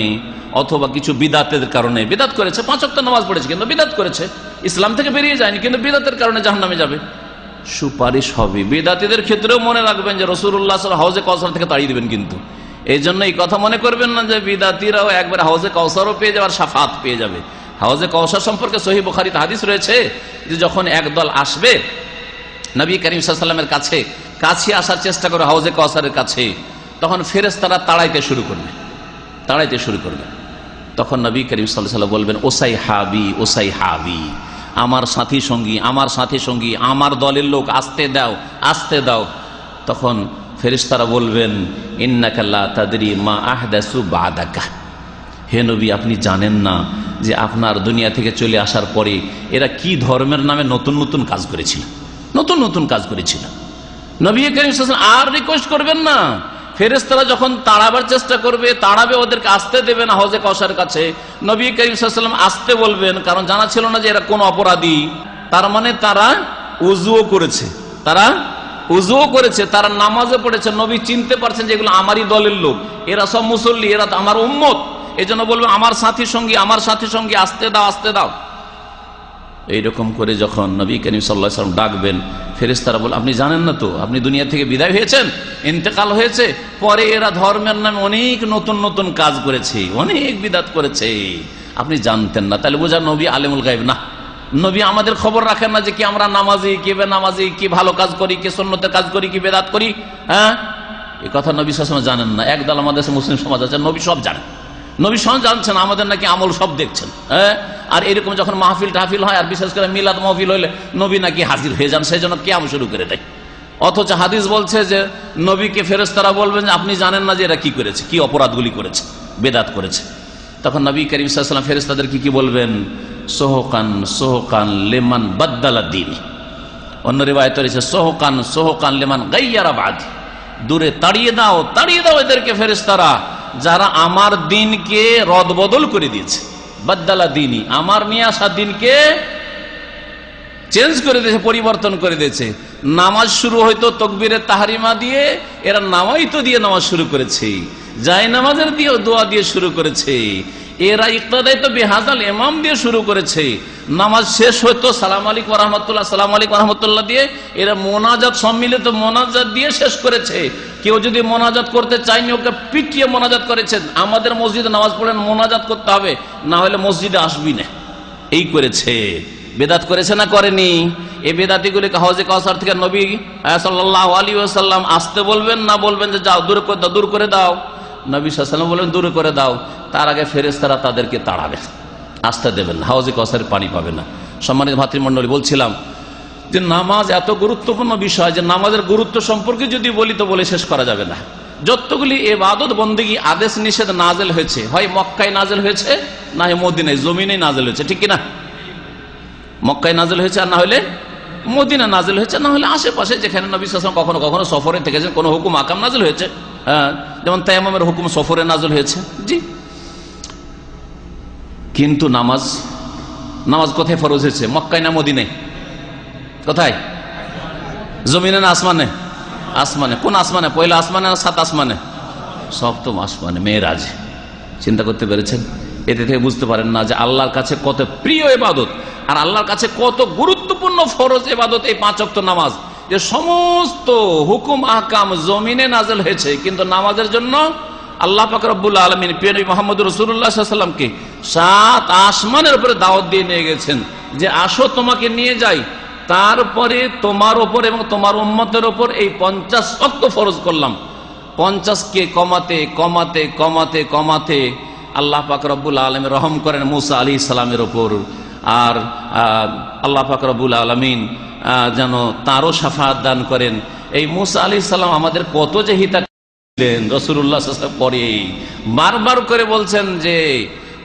অথবা কিছু বিদাতের কারণে। বিদাত করেছে, 5 ওয়াক্ত নামাজ পড়েছে কিন্তু বিদাত করেছে, ইসলাম থেকে বেরিয়ে যায়নি কিন্তু বিদাতের কারণে জাহান্নামে যাবে। সুপারিশ হবে। বিদাতীদের ক্ষেত্রেও মনে রাখবেন যে রাসূলুল্লাহ সাল্লাল্লাহু আলাইহি ওয়াসাল্লাম হাউজে কাউসার থেকে তাড়িয়ে দিবেন, কিন্তু এই জন্য এই কথা মনে করবেন না যে বিদাতীরাও একবার হাউজে কাউসারও পেয়ে যাবে আর শাফাত পেয়ে যাবে। হাউজে কাউসার সম্পর্কে সহিহ বুখারীতে হাদিস রয়েছে যে যখন একদল আসবে নবী করিম সাল্লাল্লাহু আলাইহি ওয়াসাল্লামের কাছে আসার চেষ্টা করে হাউজে কাউসারের কাছে, তখন ফেরেশতারা তাড়াইতে শুরু করবে। তখন নবী করিম সাল্লাল্লাহু আলাইহি ওয়াসাল্লাম বলবেন, ওসাই হাবি, ওসাই হাবি, আমার সাথী সঙ্গী, আমার দলের লোক, আসতে দাও। তখন ফেরেশতারা বলবেন, ইন্নাকা লা তাদরি মা আহদাসু বাদাকা, হে নবী আপনি জানেন না যে আপনার দুনিয়া থেকে চলে আসার পরে এরা কি ধর্মের নামে নতুন নতুন কাজ করেছিল। নবী করিম সাল্লাল্লাহু আলাইহি ওয়াসাল্লাম আর রিকোয়েস্ট করবেন না। ফেরেশতারা যখন তাড়াবার চেষ্টা তাড়াবে, ওদেরকে আসতে দেবে না হাউজে কাউসারের কাছে। নবী করিম সাল্লাল্লাহু আলাইহি ওয়াসাল্লাম আসতে বলবেন, কারণ জানা ছিল না যে এরা কোন অপরাধী। তার মানে তারা উযুও করেছে, তারা নামাজও পড়েছে। নবী চিনতে পারছেন যে এগুলো আমারই দলের লোক, এরা সব মুসল্লি, এরা তো আমার উম্মত। এই জন্য বলবেন, আমার সাথী সঙ্গী আসতে দাও। এইরকম করে যখন নবী করিম সাল্লাল্লাহু আলাইহি ওয়াসাল্লাম ডাকবেন, ফেরেশতারা বলে, আপনি জানেন না তো, আপনি দুনিয়া থেকে বিদায় হয়েছেন, ইন্তেকাল হয়েছে, পরে এরা ধর্মের নামে অনেক নতুন কাজ করেছে, অনেক বিদাত করেছে, আপনি জানতেন না। তাহলে বোঝা নবী আলেমুল গায়ব না। নবী আমাদের খবর রাখেন না যে কি আমরা নামাজি, কি বেনামাজি, কি ভালো কাজ করি, কি সুন্নতের কাজ করি, কি বেদাত করি। হ্যাঁ, এই কথা নবী সাল্লাল্লাহু আলাইহি ওয়াসাল্লাম জানেন না। একদল আমাদের মুসলিম সমাজ আছে, নবী সব জানেন, নবী সব জানছেন, আমাদের নাকি আমল সব দেখছেন। হ্যাঁ, আর এরকম যখন মাহফিল টাহফিল হয়, আর বিশেষ করে মিলাদ মাহফিল হইলে নবী নাকি হাজির হয়ে যান, সেই জন্য কিয়াম শুরু করে দেয়। অথচ হাদিস বলছে যে নবীকে ফেরেশতারা বলবেন যে আপনি জানেন না যে এরা কি করেছে, কি অপরাধগুলি করেছে, বেদাত করেছে। তখন নবী করিম সাল্লাল্লাহু আলাইহি ওয়াসাল্লাম ফেরেশতাদেরকে কি বলবেন, সোহকান লিমান বাদদালা দীনি। অন্য রিওয়ায়াতে রয়েছে সোহকান লিমান গায়্যারা বাদি, দূরে তাড়িয়ে দাও এদেরকে ফেরেশতারা যারা আমার দিনকে রদবদল করে দিয়েছে। বাদদালা দীনি, আমার নিয়ে আসা দিনকে চেঞ্জ করে দিয়েছে, পরিবর্তন করে দিয়েছে। নামাজ শুরু হয়তো তাকবীরে তাহরিমা দিয়ে, এরা নামাইতো দিয়ে নামাজ শুরু করেছে, যায় নামাজের দিয়ে দোয়া দিয়ে শুরু করেছে। এরা ইক্তাদাই তো বেহাজাল ইমাম দিয়ে শুরু করেছে। নামাজ শেষ হয়তো সালাম আলাইকুম ওয়া রাহমাতুল্লাহ দিয়ে, এরা মোনাজাত, সম্মিলিত মোনাজাত দিয়ে শেষ করেছে। কেউ যদি মোনাজাত করতে চায়নি, ওকে পিটিয়ে মোনাজাত করেছে। আমাদের মসজিদে নামাজ পড়েন, মোনাজাত করতে হবে, না হলে মসজিদে আসবি না। এই করেছে, বেদাত করেছে না করেনি? এই বেদাতিগুলিকে হাউজে কাউসার থেকে নবী সাল্লাল্লাহু আলাইহি ওয়াসাল্লাম আসতে বলবেন না বলবেন যে যাও দূর করে দাও? নবী সাল্লাল্লাহু আলাইহি ওয়াসাল্লাম বলবেন দূর করে দাও। তার আগে ফেরেশতারা তাদেরকে তাড়াবে, আসতে দেবেন না, হাউজে কাউসারের পানি পাবে না। সম্মানিত ভাতৃমণ্ডলী, বলছিলাম যে নামাজ এত গুরুত্বপূর্ণ বিষয় যে নামাজের গুরুত্ব সম্পর্কে যদি বলি তো বলে শেষ করা যাবে না। যতগুলি ইবাদত বন্দেগী আদেশ নিষেধ নাজেল হয়েছে, হয় মক্কায় নাজেল হয়েছে, না হয় মদিনায় জমিনে নাজেল হয়েছে, ঠিক কিনা? মক্কায় নাজেল হয়েছে, আর না হলে মদিনা নাজেল হয়েছে, না হলে আশেপাশে যেখানে নবী সাল্লাল্লাহু আলাইহি ওয়াসাল্লাম কখনো কখনো সফরে থেকেছেন, কোনো হুকুম আকাম নাজেল হয়েছে। হ্যাঁ, যেমন তায়াম্মুমের হুকুম সফরে নাজেল হয়েছে। জি, কিন্তু নামাজ কোথায় ফরজ হয়েছে? মক্কায় না মদিনায়? কোথায়? জমিনে না আসমানে? আসমানে। কোন আসমানে? পয়লা আসমানে না 7 আসমানে? সপ্তম আসমানে, মেরাজে। চিন্তা করতে পেরেছেন? এতে থেকে বুঝতে পারেন না যে আল্লাহর কাছে কত প্রিয় ইবাদত আর আল্লাহর কাছে কত গুরুত্বপূর্ণ ফরজ ইবাদত এই 5 ওয়াক্ত নামাজ। যে সমস্ত হুকুম আহকাম জমিনে নাজেল হয়েছে, কিন্তু নামাজের জন্য আল্লাহ পাক রব্বুল আলামিন প্রিয় নবী মুহাম্মদ রাসূলুল্লাহ সাল্লাল্লাহু আলাইহি ওয়াসাল্লামকে 7 আসমানের উপরে দাওয়াত দিয়ে নিয়ে গেছেন যে আসো তোমাকে নিয়ে যাই, তারপরে তোমার ওপর এবং তোমার উম্মতের ওপর এই 50 ওয়াক্ত ফরজ করলাম। 50কে কমাতে কমাতে কমাতে কমাতে আল্লাহ পাক রব্বুল আলামিন রহম করেন মুসা আলাইহিস সালামের ওপর, আর আল্লাহ পাক রব্বুল আলামিন যেন তারও শাফাআত দান করেন। এই মুসা আলাইহিস সালাম আমাদের কত যে হিতা ছিলেন, রাসূলুল্লাহ সাল্লাল্লাহু আলাইহি ওয়াসাল্লাম পরে বারবার করে বলছেন যে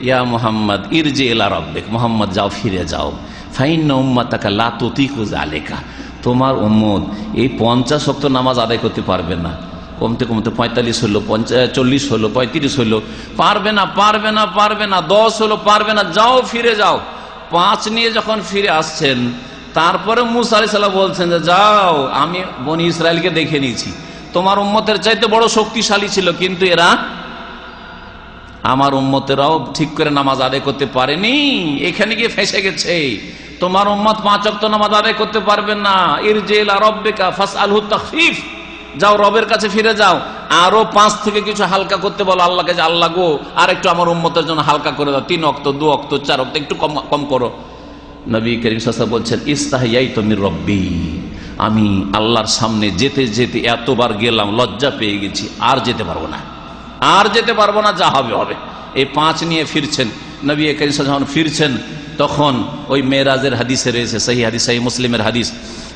ইয়া মুহাম্মদ ইরজি ইলা রাব্বিক, মুহাম্মদ যাও, ফিরে যাও, ফাইন্না উম্মাতাকা লা তুতিকু যালিকা, তোমার উম্মত এই 50 ওয়াক্ত নামাজ আদায় করতে পারবে না। কমতে কমতে 45 হলো, 40 হলো, 35 হলো, পারবে না পারবে না পারবে না, 10 হলো, পারবে না, যাও ফিরে যাও। 5 নিয়ে যখন ফিরে আসছেন, তারপরে মুসা আলাইহিস সালাম বলছেন যে যাও, আমি বনি ইসরায়েলকে দেখে নিয়েছি, তোমার উম্মতের চাইতে বড় শক্তিশালী ছিল, কিন্তু এরা আমার উম্মতেরাও ঠিক করে নামাজ আদায় করতে পারেনি, এখানে গিয়ে ফেঁসে গেছে। তোমার উম্মত 5 ওয়াক্ত নামাজ আদায় করতে পারবে না। ইরজি ইলা রাব্বিকা ফাসআলহু তাখফিফ, যাও রবের কাছে ফিরে যাও, আরো 5 থেকে কিছু হালকা করতে বলো আল্লাহকে, যে আল্লাহ গো আর একটু আমার উম্মতের জন্য হালকা করে দাও, 3 ওয়াক্ত, 2 ওয়াক্ত, 4 ওয়াক্ত, একটু কম করো। নবী করিম সাল্লাল্লাহু আলাইহি ওয়াসাল্লাম বলছেন ইস্তাহিয়াইতু মির রব্বি, আমি আল্লাহর সামনে যেতে যেতে এতবার গেলাম, লজ্জা পেয়ে গেছি, আর যেতে পারবো না, আর যেতে পারবো না, যা হবে হবে। এই 5 নিয়ে ফিরছেন নবী করিম সাল্লাল্লাহু আলাইহি ওয়াসাল্লাম, ফিরছেন তখন ওই মেরাজের হাদিসে রয়েছে, সহিহ হাদিস, সহিহ মুসলিমের হাদিস,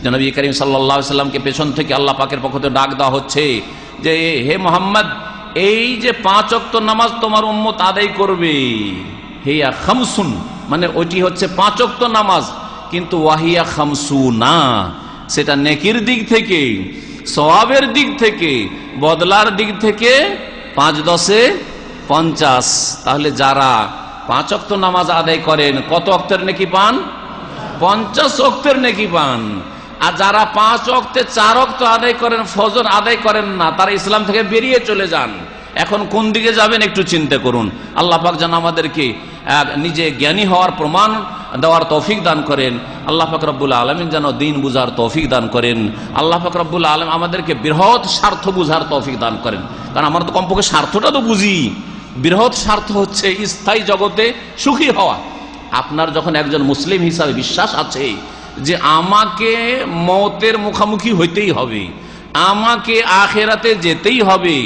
যে নবী করিম সাল্লাল্লাহু আলাইহি ওয়াসাল্লামকে পেছন থেকে আল্লাহ পাকের পক্ষ থেকে ডাক দেওয়া হচ্ছে যে হে মুহাম্মদ, এই যে 5 ওয়াক্ত নামাজ তোমার উম্মত আদায় করবে, হিয়া খামসুন, মানে ওইটি হচ্ছে 5 ওয়াক্ত নামাজ, কিন্তু ওয়াহিয়া খামসুনা, সেটা নেকির দিক থেকে, সওয়াবের দিক থেকে, বদলার দিক থেকে 5 10 50। তাহলে যারা 5 ওয়াক্ত নামাজ আদায় করেন কত ওয়াক্তের নেকি পান? 50 ওয়াক্তের নেকি পান। আর যারা 5 ওয়াক্তে 4 ওয়াক্ত আদায় করেন, ফজর আদায় করেন না, তারা ইসলাম থেকে বেরিয়ে চলে যান। এখন কোন দিকে যাবেন একটু চিন্তা করুন। আল্লাহ পাক যেন আমাদেরকে নিজে জ্ঞানী হওয়ার প্রমাণ দেওয়ার তৌফিক দান করেন। আল্লাহ পাক রব্বুল আলামিন যেন দ্বীন বুঝার তৌফিক দান করেন। আল্লাহ পাক রব্বুল আলামিন আমাদেরকে বৃহৎ স্বার্থ বুঝার তৌফিক দান করেন। কারণ আমরা তো কমপক্ষে স্বার্থটা তো বুঝি। বৃহৎ স্বার্থ হচ্ছে স্থায়ী জগতে সুখী হওয়া। আপনার যখন একজন মুসলিম হিসাবে বিশ্বাস আছে যে আমাকে মওতের মুখোমুখি হইতেই হবে, আমাকে আখেরাতে যেতেই হবে,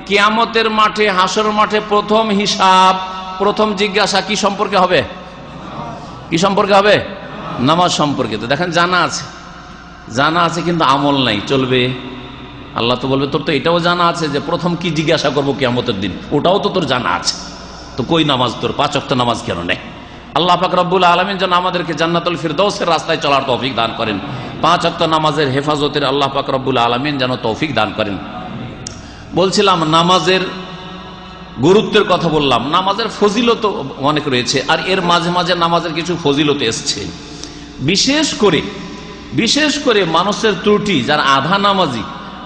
কিয়ামতের মাঠে, হাসর মাঠে প্রথম হিসাব, প্রথম জিজ্ঞাসা কি সম্পর্কে হবে? কি সম্পর্কে হবে? নামাজ সম্পর্কে। তো দেখেন জানা আছে কিন্তু আমল নাই, চলবে? আল্লাহ তো বলবে তোর তো এটাও জানা আছে যে প্রথম কি জিজ্ঞাসা করবো কিয়ামতের দিন, ওটাও তো তোর জানা আছে, তো কই নামাজ তোর? 5 ওয়াক্ত নামাজ কেন নেই? আল্লাহ পাক রব্বুল আলামিন যেন আমাদেরকে জান্নাতুল ফিরদৌসের রাস্তায় চলার তৌফিক দান করেন। 5 ওয়াক্ত নামাজের হেফাজতের আল্লাহ পাক রব্বুল আলামিন যেন তৌফিক দান করেন। বলছিলাম নামাজের গুরুত্বের কথা বললাম, নামাজের ফজিলত অনেক রয়েছে, আর এর মাঝে মাঝে নামাজের কিছু ফজিলত এসছে। বিশেষ করে মানুষের ত্রুটি, যারা আধা নামাজি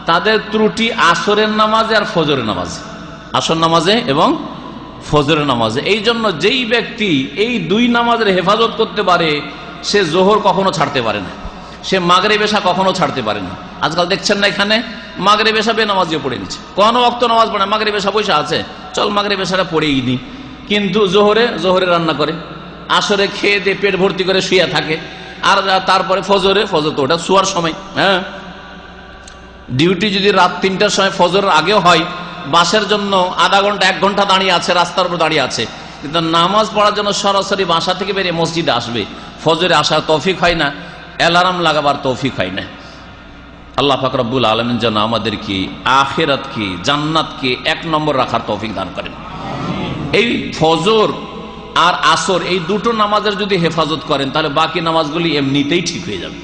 তাদের ত্রুটি আসরের নামাজে আর ফজরের নামাজে, আসর নামাজে এবং ফজরের নামাজে। এই জন্য যেই ব্যক্তি এই 2 নামাজের হেফাজত করতে পারে, সে জোহর কখনো ছাড়তে পারে না, সে মাগরিব এশা কখনো ছাড়তে পারে না। আজকাল দেখছেন না এখানে মাগরিব এশা বেনামাজিও পড়ে নিচ্ছে, কোনো ওয়াক্ত নামাজ পড়ে, মাগরিব এশা পয়সা আছে, চল মাগরিব এশাটা পড়েই নি, কিন্তু জোহরে রান্না করে, আসরে খেয়ে দিয়ে পেট ভর্তি করে শুয়ে থাকে, আর তারপরে ফজর তো ওটা শোয়ার সময়। হ্যাঁ, ডিউটি যদি রাত 3টার সময় ফজরের আগেও হয়, বাসের জন্য আধা ঘন্টা 1 ঘন্টা দাঁড়িয়ে আছে, রাস্তার উপর দাঁড়িয়ে আছে, কিন্তু নামাজ পড়ার জন্য সরাসরি বাসা থেকে বেরিয়ে মসজিদে আসবে, ফজরে আসার তৌফিক হয় না, অ্যালার্ম লাগাবার তৌফিক হয় না। আল্লাহ পাক রব্বুল আলামিন যেন আমাদেরকে আখিরাতকে, জান্নাতকে 1 নম্বর রাখার তৌফিক দান করেন। এই ফজর আর আসর এই 2টো নামাজের যদি হেফাজত করেন, তাহলে বাকি নামাজগুলি এমনিতেই ঠিক হয়ে যাবে।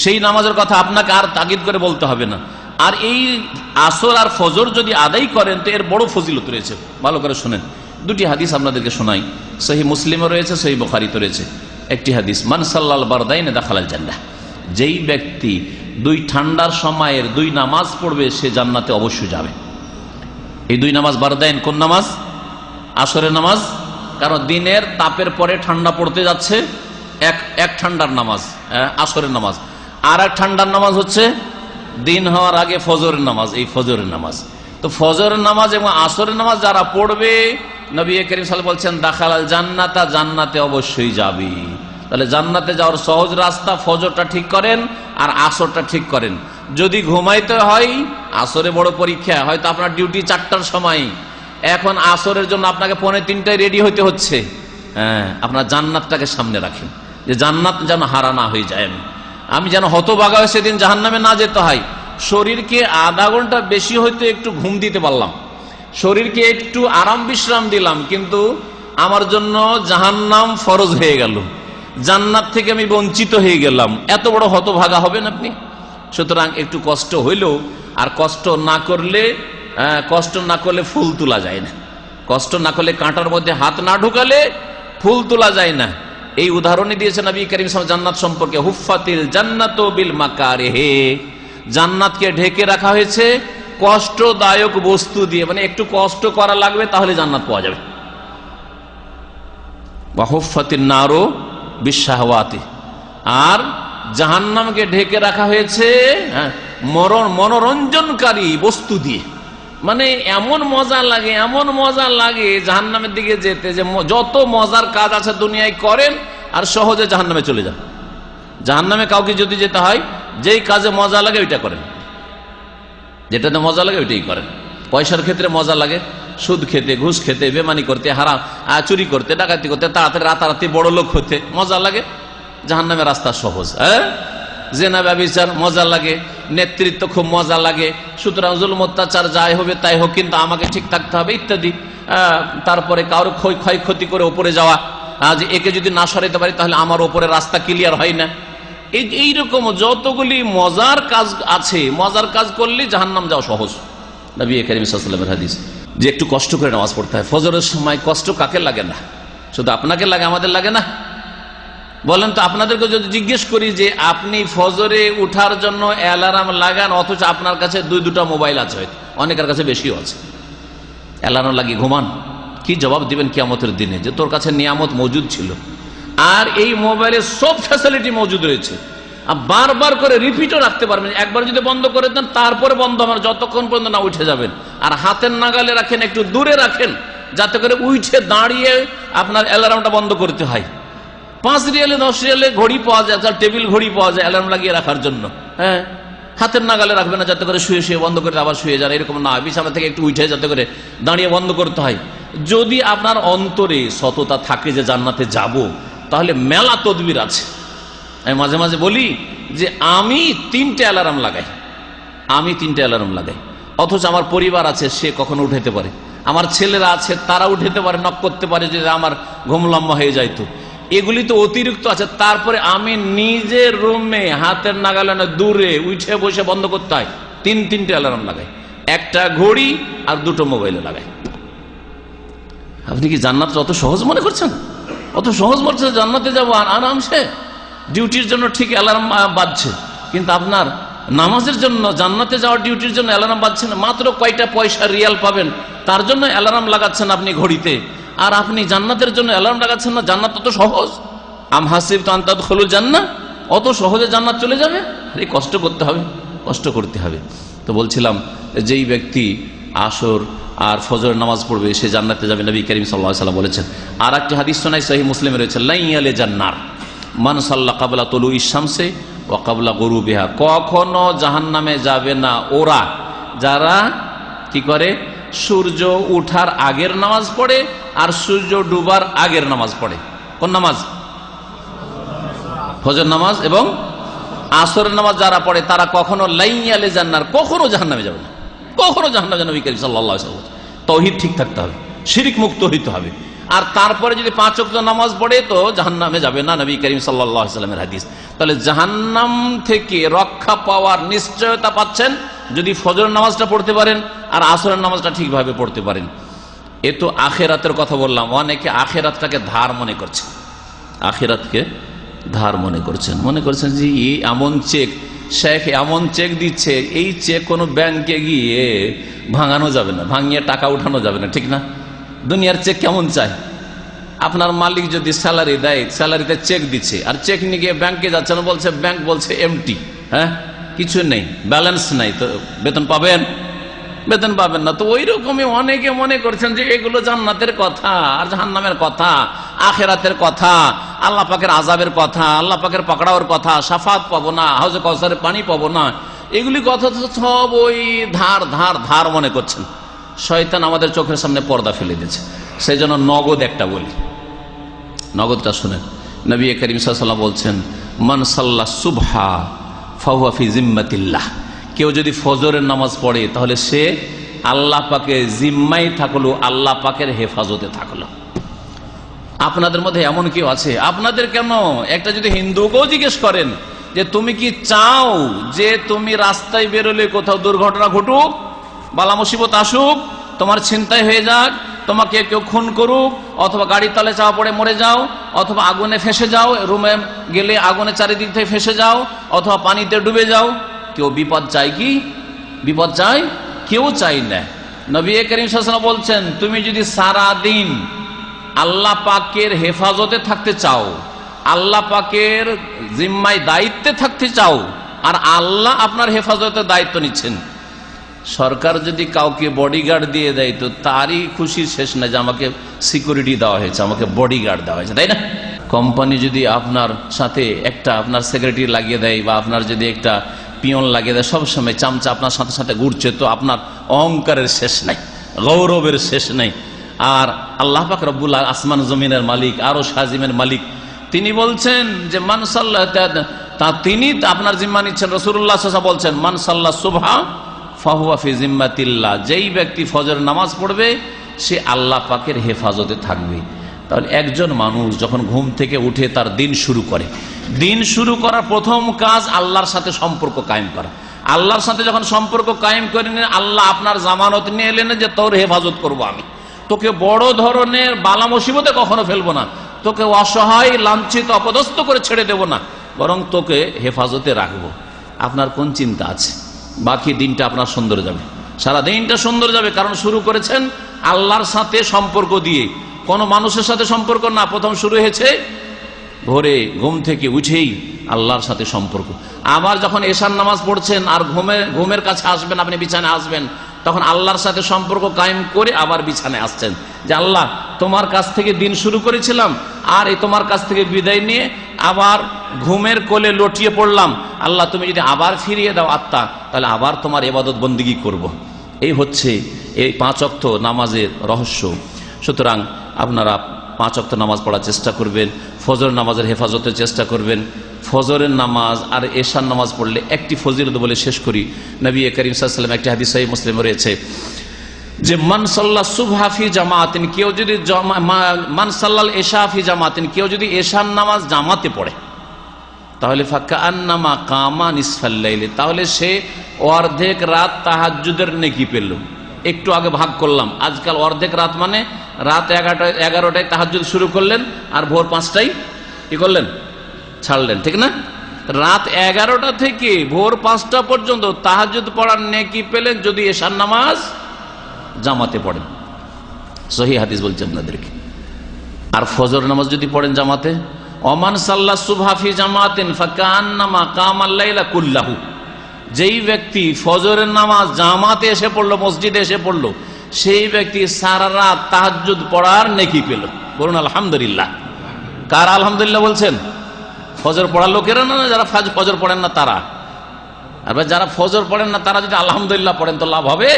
সেই নামাজের কথা আপনাকে আর তাগিদ করে বলতে হবে না। আর এই আসর আর ফজর যদি আদায় করেন, তো এর বড় ফজিলত রয়েছে। ভালো করে শুনেন, 2টি হাদিস আপনাদেরকে শোনাই। সহিহ মুসলিমে রয়েছে, সহিহ বুখারীতে রয়েছে। একটি হাদিস, মান সাল্লাল বারদাইন দাখালাল জান্নাহ, যেই ব্যক্তি 2 ঠান্ডার সময়ের 2 নামাজ পড়বে, সে জান্নাতে অবশ্যই যাবে। এই 2 নামাজ বারদাইন কোন নামাজ? আসরের নামাজ, কারণ দিনের তাপের পরে ঠান্ডা পড়তে যাচ্ছে, এক ঠান্ডার নামাজ আসরের নামাজ, আর এক ঠান্ডার নামাজ হচ্ছে দিন হওয়ার আগে ফজরের নামাজ। এই ফজরের নামাজ, তো ফজরের নামাজ এবং আসরের নামাজ যারা পড়বে, নবী করিম সাল্লাল্লাহু আলাইহি ওয়াসাল্লাম বলছেন দাখালাল জান্নাতা, জান্নাতে অবশ্যই যাবে। তাহলে জান্নাতে যাওয়ার সহজ রাস্তা, ফজরটা ঠিক করেন আর আসরটা ঠিক করেন। যদি ঘুমাইতে হয়, আসরে বড় পরীক্ষা, হয়তো আপনার ডিউটি 4টার সময়, এখন আসরের জন্য আপনাকে 2:45টায় রেডি হইতে হচ্ছে। হ্যাঁ, আপনার জান্নাতটাকে সামনে রাখেন, যে জান্নাত যেন হারা না হয়ে যায়, আমি যেন হতভাগা হয়ে সেদিন জাহান্নামে না যেতে হয়। শরীরকে আধা ঘন্টা বেশি হয়তো একটু ঘুম দিতে পারলাম, শরীরকে একটু আরাম বিশ্রাম দিলাম, কিন্তু আমার জন্য জাহান্নাম ফরজ হয়ে গেল, জান্নাত থেকে আমি বঞ্চিত হয়ে গেলাম। এত বড় হতভাগা হবেন আপনি? সুতরাং একটু কষ্ট হইলেও আর কষ্ট না করলে ফুল তোলা যায় না, কষ্ট না করলে কাঁটার মধ্যে হাত না ঢুকালে ফুল তোলা যায় না। এই উদাহরণই দিয়েছেন নবী করিম সাল্লাল্লাহু আলাইহি ওয়াসাল্লাম জান্নাত সম্পর্কে, হুফফাতিল জান্নাতু বিল মাকারিহি, জান্নাতকে ঢেকে রাখা হয়েছে কষ্টদায়ক বস্তু দিয়ে, মানে একটু কষ্ট করা লাগবে তাহলে জান্নাত পাওয়া যাবে। ওয়া হুফফাতিন নারু বিশশাহওয়াতি, আর জাহান্নামকে ঢেকে রাখা হয়েছে মনোরঞ্জনকারী বস্তু দিয়ে, মানে এমন মজা লাগে জাহান্নামের দিকে যেতে, যে যত মজার কাজ আছে দুনিয়ায় করেন আর সহজে জাহান্নামে চলে যান। জাহান্নামে কাউকে যদি যেতে হয়, যেই কাজে মজা লাগে ওইটা করেন, যেটাতে মজা লাগে ওইটাই করেন। পয়সার ক্ষেত্রে মজা লাগে, সুদ খেতে, ঘুষ খেতে, বেমানি করতে, হারাম চুরি করতে, ডাকাতি করতে, তাড়াতাড়ি রাতারাতি বড় লোক হতে মজা লাগে, জাহান্নামের রাস্তা সহজ। জেনা ব্যভিচার মজা লাগে, নেতৃত্ব খুব মজা লাগে, সুতরাং জুলুম অত্যাচার যাই হবে তাই হোক কিন্তু আমাকে ঠিক থাকতে হবে ইত্যাদি। তারপরে কারো ক্ষয়ক্ষতি করে ওপরে যাওয়া, যে একে যদি না সরাইতে পারি তাহলে আমার ওপরে রাস্তা ক্লিয়ার হয় না, এইরকম যতগুলি মজার কাজ আছে, মজার কাজ করলে জাহান্নাম যাওয়া সহজ। নবী করিম সাল্লাল্লাহু আলাইহি ওয়াসাল্লামের হাদিস যে একটু কষ্ট করে নামাজ পড়তে হয় ফজরের সময়। কষ্ট কাকে লাগে না? শুধু আপনাকে লাগে, আমাদের লাগে না? বলেন তো, আপনাদেরকে যদি জিজ্ঞেস করি যে আপনি ফজরে উঠার জন্য অ্যালার্ম লাগান, অথচ আপনার কাছে দুটা মোবাইল আছে, হয়তো অনেকের কাছে বেশিও আছে, অ্যালার্ম লাগিয়ে ঘুমান, কি জবাব দিবেন কিয়ামতের দিনে যে তোর কাছে নিয়ামত মজুদ ছিল আর এই মোবাইলে সব ফ্যাসিলিটি মজুদ রয়েছে, আর বারবার করে রিপিটও রাখতে পারবেন। একবার যদি বন্ধ করে দেন তারপরে বন্ধ হবে যতক্ষণ পর্যন্ত না উঠে যাবেন। আর হাতের নাগালে রাখেন, একটু দূরে রাখেন যাতে করে উঠে দাঁড়িয়ে আপনার অ্যালার্মটা বন্ধ করতে হয়। 5 রিয়ালে 10 রিয়ালে ঘড়ি পাওয়া যায়, টেবিল ঘড়ি পাওয়া যায় অ্যালার্ম লাগিয়ে রাখার জন্য। হাতের নাগালে রাখবে না যাতে করে শুয়ে বন্ধ করে আবার শুয়ে যান, এরকম না, বিছানা থেকে একটু উঠে যাতে করে দাঁড়িয়ে বন্ধ করতে হয়। যদি আপনার অন্তরে সততা থাকে যে জান্নাতে যাব, তাহলে মেলা তদবির আছে। আমি মাঝে মাঝে বলি যে আমি 3টে অ্যালার্ম লাগাই, অথচ আমার পরিবার আছে, সে কখনো উঠাইতে পারে, আমার ছেলেরা আছে তারা উঠাইতে পারে, নক করতে পারে যে আমার ঘুম লম্বা হয়ে যায়। তো এগুলি তো অতিরিক্ত আছে, তারপরে আমি নিজের রুমে হাতের নাগালে দূরে উঠে বসে বন্ধ করতে হয়। 3টে অ্যালার্ম লাগাই, একটা ঘড়ি আর 2টো মোবাইলে লাগাই। আপনি কি জান্নাতটা অত সহজ মনে করছেন? অত সহজ মনে করছেন জান্নাতে যাবো আর আরামসে? ডিউটির জন্য ঠিক অ্যালার্ম বাজছে, কিন্তু আপনার নামাজের জন্য, জান্নাতে যাওয়ার ডিউটির জন্য অ্যালার্ম বাজছে না। মাত্র কয়টা পয়সা রিয়াল পাবেন তার জন্য অ্যালার্ম লাগাচ্ছেন আপনি ঘড়িতে, আর আপনি জান্নাতের জন্য অ্যালার্ম লাগাচ্ছেন না। জান্নাত অত সহজ? আম হাসিবতুম আন তাদখুলুল জান্নাহ, অত সহজে জান্নাত চলে যাবে? আরে কষ্ট করতে হবে, কষ্ট করতে হবে। তো বলছিলাম যেই ব্যক্তি আসর আর ফজরের নামাজ পড়বে সে জান্নাতে যাবে, নবী করিম সাল্লাল্লাহু আলাইহি ওয়াসাল্লাম বলেছেন। আর একটি হাদিস শোনাই, সহিহ মুসলিমে রয়েছে, লা ইয়ালে জান্নার মান সাল্লা কাবলা তুলুইশ শামসি ওয়া কাবলা গুরুবিহা, কখনো জাহান্নামে যাবে না ওরা যারা কি করে, সূর্য উঠার আগের নামাজ পড়ে আর সূর্য ডুবার আগের নামাজ পড়ে। কোন নামাজ? ফজর নামাজ এবং আসরের নামাজ যারা পড়ে তারা কখনো লাইয়ালে জান্নার, কখনো জাহান্নামে যাবে না, কখনো জাহান্নামে যাবে। নবী করিম সাল্লাল্লাহু আলাইহি ওয়াসাল্লাম, তাওহীদ ঠিক থাকতে হবে, শিরক মুক্ত হইতে হবে, আর তারপরে যদি 5 ওয়াক্ত নামাজ পড়ে তো জাহান্নামে যাবে না, নবী করিম সাল্লাল্লাহু আলাইহি ওয়াসাল্লামের হাদিস। তাহলে জাহান্নাম থেকে রক্ষা পাওয়ার নিশ্চয়তা পাচ্ছেন যদি ফজরের নামাজটা পড়তে পারেন আর আসরের নামাজটা ঠিকভাবে পড়তে পারেন। এ তো আখেরাতের কথা বললাম। অনেকে আখেরাতটাকে ধার মনে করছে, আখেরাতকে ধার মনে করছেন যে এই এমন চেক, শেখ এমন চেক দিচ্ছে, এই চেক কোনো ব্যাংকে গিয়ে ভাঙানো যাবে না, ভাঙিয়ে টাকা উঠানো যাবে না, ঠিক না? দুনিয়ার চেক কেমন চাই? আপনার মালিক যদি স্যালারি দেয়, স্যালারিতে চেক দিচ্ছে, আর চেক নিয়ে গিয়ে ব্যাংকে যাচ্ছেন, বলছে ব্যাংক বলছে এমটি, কিছু নেই, ব্যালেন্স নাই, তো বেতন পাবেন? বেতন পাবেন না। তো ওই রকমই অনেকে মনে করছেন যে এগুলো জান্নাতের কথা আর জাহান্নামের কথা, আখেরাতের কথা, আল্লাহ পাকের আযাবের কথা, আল্লাহ পাকের পাকড়াওয়ার কথা, শাফাত পাবো না, হাউজে কাউসারের পানি পাবো না, এগুলি কথা তো সব ওই ধার মনে করছেন। শয়তান আমাদের চোখের সামনে পর্দা ফেলে দিয়েছে। সেই জন্য নগদ একটা বলি, নগদটা শুনেন। নবী করিম সাল্লাল্লাহু আলাইহি ওয়াসাল্লাম বলছেন, মান সাল্লা সুবহা ফাহুয়া ফি জিম্মাতিল্লাহ, কেউ যদি ফজরের নামাজ পড়ে তাহলে সে আল্লাহ পাকের জিম্মায় থাকলো, আল্লাহ পাকের হেফাজতে থাকলো। আপনাদের মধ্যে এমন কেউ আছে? আপনাদের কেন, একটা যদি হিন্দুকেও জিজ্ঞেস করেন যে তুমি কি চাও যে তুমি রাস্তায় বেরোলে কোথাও দুর্ঘটনা ঘটুক, বালা মুসিবত আসুক, তোমার ছিনতাই হয়ে যাক, তোমাকে কেউ খুন করুক, অথবা গাড়ির তলে চাওয়া পড়ে মরে যাও, অথবা আগুনে ফেসে যাও, রুমে গেলে আগুনে চারিদিক থেকে ফেসে যাও, অথবা পানিতে ডুবে যাও? কেউ বিপদ চায় কি? বিপদ চায়? কেউ চাই না। নবী করিম সাল্লাল্লাহু আলাইহি ওয়াসাল্লাম বলছেন, তুমি যদি সারা দিন আল্লাহ পাকের হেফাজতে থাকতে চাও, আল্লাহ পাকের জিম্মায় দায়িত্বে থাকতে চাও, আর আল্লাহ আপনার হেফাজতের দায়িত্ব নিচ্ছেন, সরকার যদি কাউকে বডিগার্ড দিয়ে দেয় তো তারই খুশির শেষ নাই যে আমাকে সিকিউরিটি দেওয়া হয়েছে, আমাকে বডিগার্ড দেওয়া হয়েছে, তাই না? কোম্পানি যদি আপনার সাথে একটা আপনার সেক্রেটারি লাগিয়ে দেয়, বা আপনার যদি একটা পিয়ন লাগিয়ে দেয়, সবসময় চামচা আপনার সাথে সাথে ঘুরছে, তো আপনার অহংকারের শেষ নাই, গৌরবের শেষ নাই। আর আল্লাহ পাক রব্বুল আসমান জমিনের মালিক, আরো শাজিমের মালিক, তিনি বলছেন যে মান সাল্লাহ, তিনি আপনার জিম্মা নিচ্ছেন। রাসূলুল্লাহ সাল্লাল্লাহু আলাইহি ওয়াসাল্লাম বলছেন, মান সাল্লাহ সুবহা ফাহুয়া ফি জিম্মাতিল্লাহ, যেই ব্যক্তি ফজর নামাজ পড়বে সে আল্লাহ পাকের হেফাজতে থাকবে। তাহলে একজন মানুষ যখন ঘুম থেকে উঠে তার দিন শুরু করে, দিন শুরু করার প্রথম কাজ আল্লাহর সাথে সম্পর্ক কায়েম করা। আল্লাহর সাথে যখন সম্পর্ক কায়েম করে নিলেন, আল্লাহ আপনার জামানত নিয়ে এলেন যে তোর হেফাজত করব, আমি তোকে বড় ধরনের বালা মুসিবতে কখনো ফেলবো না, তোকে অসহায় লাঞ্ছিত অপদস্থ করে ছেড়ে দেব না, বরং তোকে হেফাজতে রাখবো। আপনার কোন চিন্তা আছে? বাকি দিনটা আপনার সুন্দর যাবে, সারা দিনটা সুন্দর যাবে, কারণ শুরু করেছেন আল্লাহর সাথে সম্পর্ক দিয়ে, কোনো মানুষের সাথে সম্পর্ক না। প্রথম শুরু হয়েছে ভোরে ঘুম থেকে উঠেই আল্লাহর সাথে সম্পর্ক। আবার যখন এশার নামাজ পড়ছেন আর ঘুমের কাছে আসবেন, আপনি বিছানায় আসবেন, তখন আল্লাহর সাথে সম্পর্ক কায়েম করে আবার বিছানায় আসছেন যে আল্লাহ তোমার কাছ থেকে দিন শুরু করেছিলাম, আর এই তোমার কাছ থেকে বিদায় নিয়ে আবার ঘুমের কোলে লটিয়ে পড়লাম, আল্লাহ তুমি যদি আবার ফিরিয়ে দাও আত্মা, তাহলে আবার তোমার ইবাদত বন্দেগী করব। এই হচ্ছে এই 5 ওয়াক্ত নামাজের রহস্য। সুতরাং আপনারা 5 ওয়াক্ত নামাজ পড়ার চেষ্টা করবেন, ফজর নামাজের হেফাজতের চেষ্টা করবেন। ফজরের নামাজ আর এশার নামাজ পড়লে একটি ফজিলত বলে শেষ করি। নবী করিম সাল্লাল্লাহু আলাইহি ওয়াসাল্লাম, একটি হাদিস সহিহ মুসলিমে রয়েছে যে মান সাল্লা সুবহা ফি জামাতিন, কেউ যদি মান সাল্লাল এশা ফি জামাতিন, কেউ যদি এশার নামাজ জামাতে পড়ে, তাহলে ফাকান্নামা কামা নিসফাল লাইলি, তাহলে সে অর্ধেক রাত তাহাজ্জুদের নেকি পেল। একটু আগে ভাগ করলাম, আজকাল অর্ধেক রাত মানে রাত 11টায় তাহাজ্জুদ শুরু করলেন, আর ভোর 5টায় কি করলেন? ছাড়লেন, ঠিক না? রাত 11টা থেকে ভোর 5টা পর্যন্ত তাহাজ্জুদ পড়ার নেকি পেলেন যদি এশার নামাজ জামাতে পড়েন। সহিহ হাদিস বলছি আপনাদেরকে। আর ফজর নামাজ যদি পড়েন জামাতে, ওমান সাল্লা সুবহা ফি জামাতিন ফাকান্নামা কামাল লাইলা কুল্লাহু, যেই ব্যক্তি ফজরের নামাজ জামাতে এসে পড়লো, মসজিদে এসে পড়লো, সেই ব্যক্তি সারা রাত তাহাজ্জুদ পড়ার নেকি পেল। বলুন আলহামদুলিল্লাহ। কার আলহামদুলিল্লাহ বলছেন? ফজর পড়ার লোকেরা না, যারা ফজর পড়েন না তারা। আর যারা ফজর পড়েন না তারা যদি আলহামদুলিল্লাহ পড়েন তো লাভ হবে?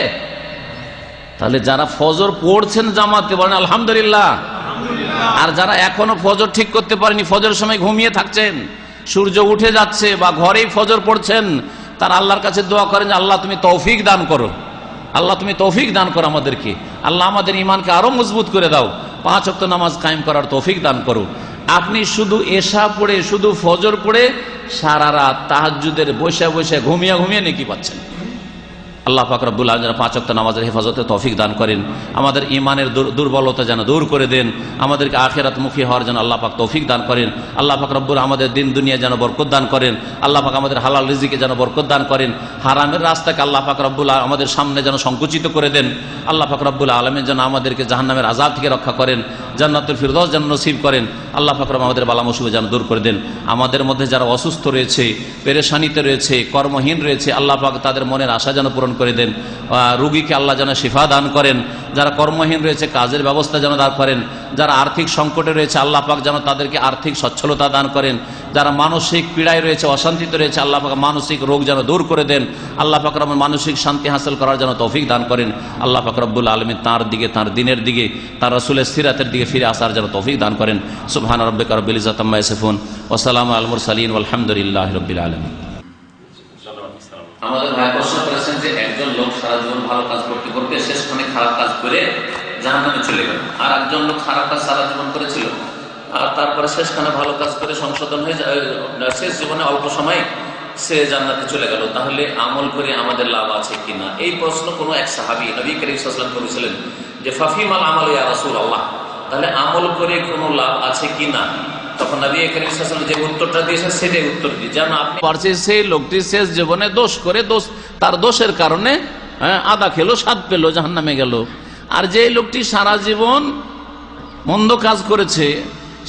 তাহলে যারা ফজর পড়ছেন জামাতে বলেন আলহামদুলিল্লাহ। আর যারা এখনো ফজর ঠিক করতে পারেনি, ফজরের সময় ঘুমিয়ে থাকছেন, সূর্য উঠে যাচ্ছে, বা ঘরেই ফজর পড়ছেন, তারা আল্লাহর কাছে দোয়া করেন যে আল্লাহ তুমি তৌফিক দান করো, আল্লাহ তুমি তৌফিক দান করো আমাদেরকে, আল্লাহ আমাদের ঈমানকে আরো মজবুত করে দাও, 5 ওয়াক্ত নামাজ কায়েম করার তৌফিক দান করো। আপনি শুধু এশা পড়ে, শুধু ফজর পড়ে সারা রাত তাহাজ্জুদের বসে বসে ঘুমিয়ে নেকি পাচ্ছেন। আল্লাহ পাক রব্বুল আলামিন 5 ওয়াক্ত নামাজের হেফাজতে তৌফিক দান করেন, আমাদের ঈমানের দুর্বলতা যেন দূর করে দেন, আমাদেরকে আখিরাত মুখী হওয়ার জন্য আল্লাহ পাক তৌফিক দান করেন। আল্লাহ পাক রব্বুল আমাদের দিন দুনিয়া যেন বরকত দান করেন, আল্লাহ পাক আমাদের হালাল রিজিকে যেন বরকত দান করেন, হারামের রাস্তাকে আল্লাহ পাক রব্বুল আমাদের সামনে যেন সংকুচিত করে দেন। আল্লাহ পাক রব্বুল আলামিন যেন আমাদেরকে জাহান্নামের আযাব থেকে রক্ষা করেন, জান্নাতুল ফিরদাউস যেন নসিব করেন। আল্লাহ পাক রব্বুল আমাদের বালা মুসিবত যেন দূর করে দেন। আমাদের মধ্যে যারা অসুস্থ রয়েছে, পেরেশানিতে রয়েছে, কর্মহীন রয়েছে, আল্লাহ পাক তাদের মনের আশা যেন পূরণ করে দেন। রোগীকে আল্লাহ যেন শিফা দান করেন। যারা কর্মহীন রয়েছে কাজের ব্যবস্থা যেন দান করেন। যারা আর্থিক সংকটে রয়েছে আল্লাহ পাক যেন তাদেরকে আর্থিক সচ্ছলতা দান করেন। যারা মানসিক পীড়ায় রয়েছে, অশান্তিতে রয়েছে, আল্লাহ পাক মানসিক রোগ যেন দূর করে দেন। আল্লাহ পাক রব্বুল মানসিক শান্তি হাসিল করার জন্য তৌফিক দান করেন। আল্লাহ পাক রব্বুল আলামিন তার দিকে, তার দিনের দিকে, তার রাসূলের সিরাতের দিকে ফিরে আসার জন্য তৌফিক দান করেন। সুবহান রাব্বিকা রাব্বিল ইজ্জাতি আম্মা ইয়াসিফুন ওয়া সালামু আলাল মুরসালিন ওয়ালহামদুলিল্লাহি রাব্বিল আলামিন। আমাদের ভাই প্রশ্ন করেছেন যে একজন লোক সারা জীবন ভালো কাজ করতে করতে শেষখানে খারাপ কাজ করে জাহান্নামে চলে গেল, আর একজন লোক খারাপ কাজ সারা জীবন করেছিল, আর তারপরে শেষখানে ভালো কাজ করে সংশোধন হয়ে যায়, শেষ জীবনে অল্প সময় সে জান্নাতে চলে গেল, তাহলে আমল করে আমাদের লাভ আছে কিনা? এই প্রশ্ন কোনো এক সাহাবী নবী করিম সাল্লাল্লাহু আলাইহি ওয়াসাল্লাম করেছিলেন যে ফাফিমাল আমাল ইয়া রাসূলুল্লাহ, তাহলে আমল করে কোনো লাভ আছে কিনা? তখন নবী করিম সাল্লাল্লাহু আলাইহি ওয়াসাল্লাম যে উত্তরটা দিয়েছেন সেটাই উত্তর দিয়ে, যেন আপনি পারছে সেই লোকটি শেষ জীবনে দোষ করে তার দোষের কারণে আদা খেলো, স্বাদ পেলো, জাহান্নামে গেল। আর যে লোকটি সারা জীবন মন্দ কাজ করেছে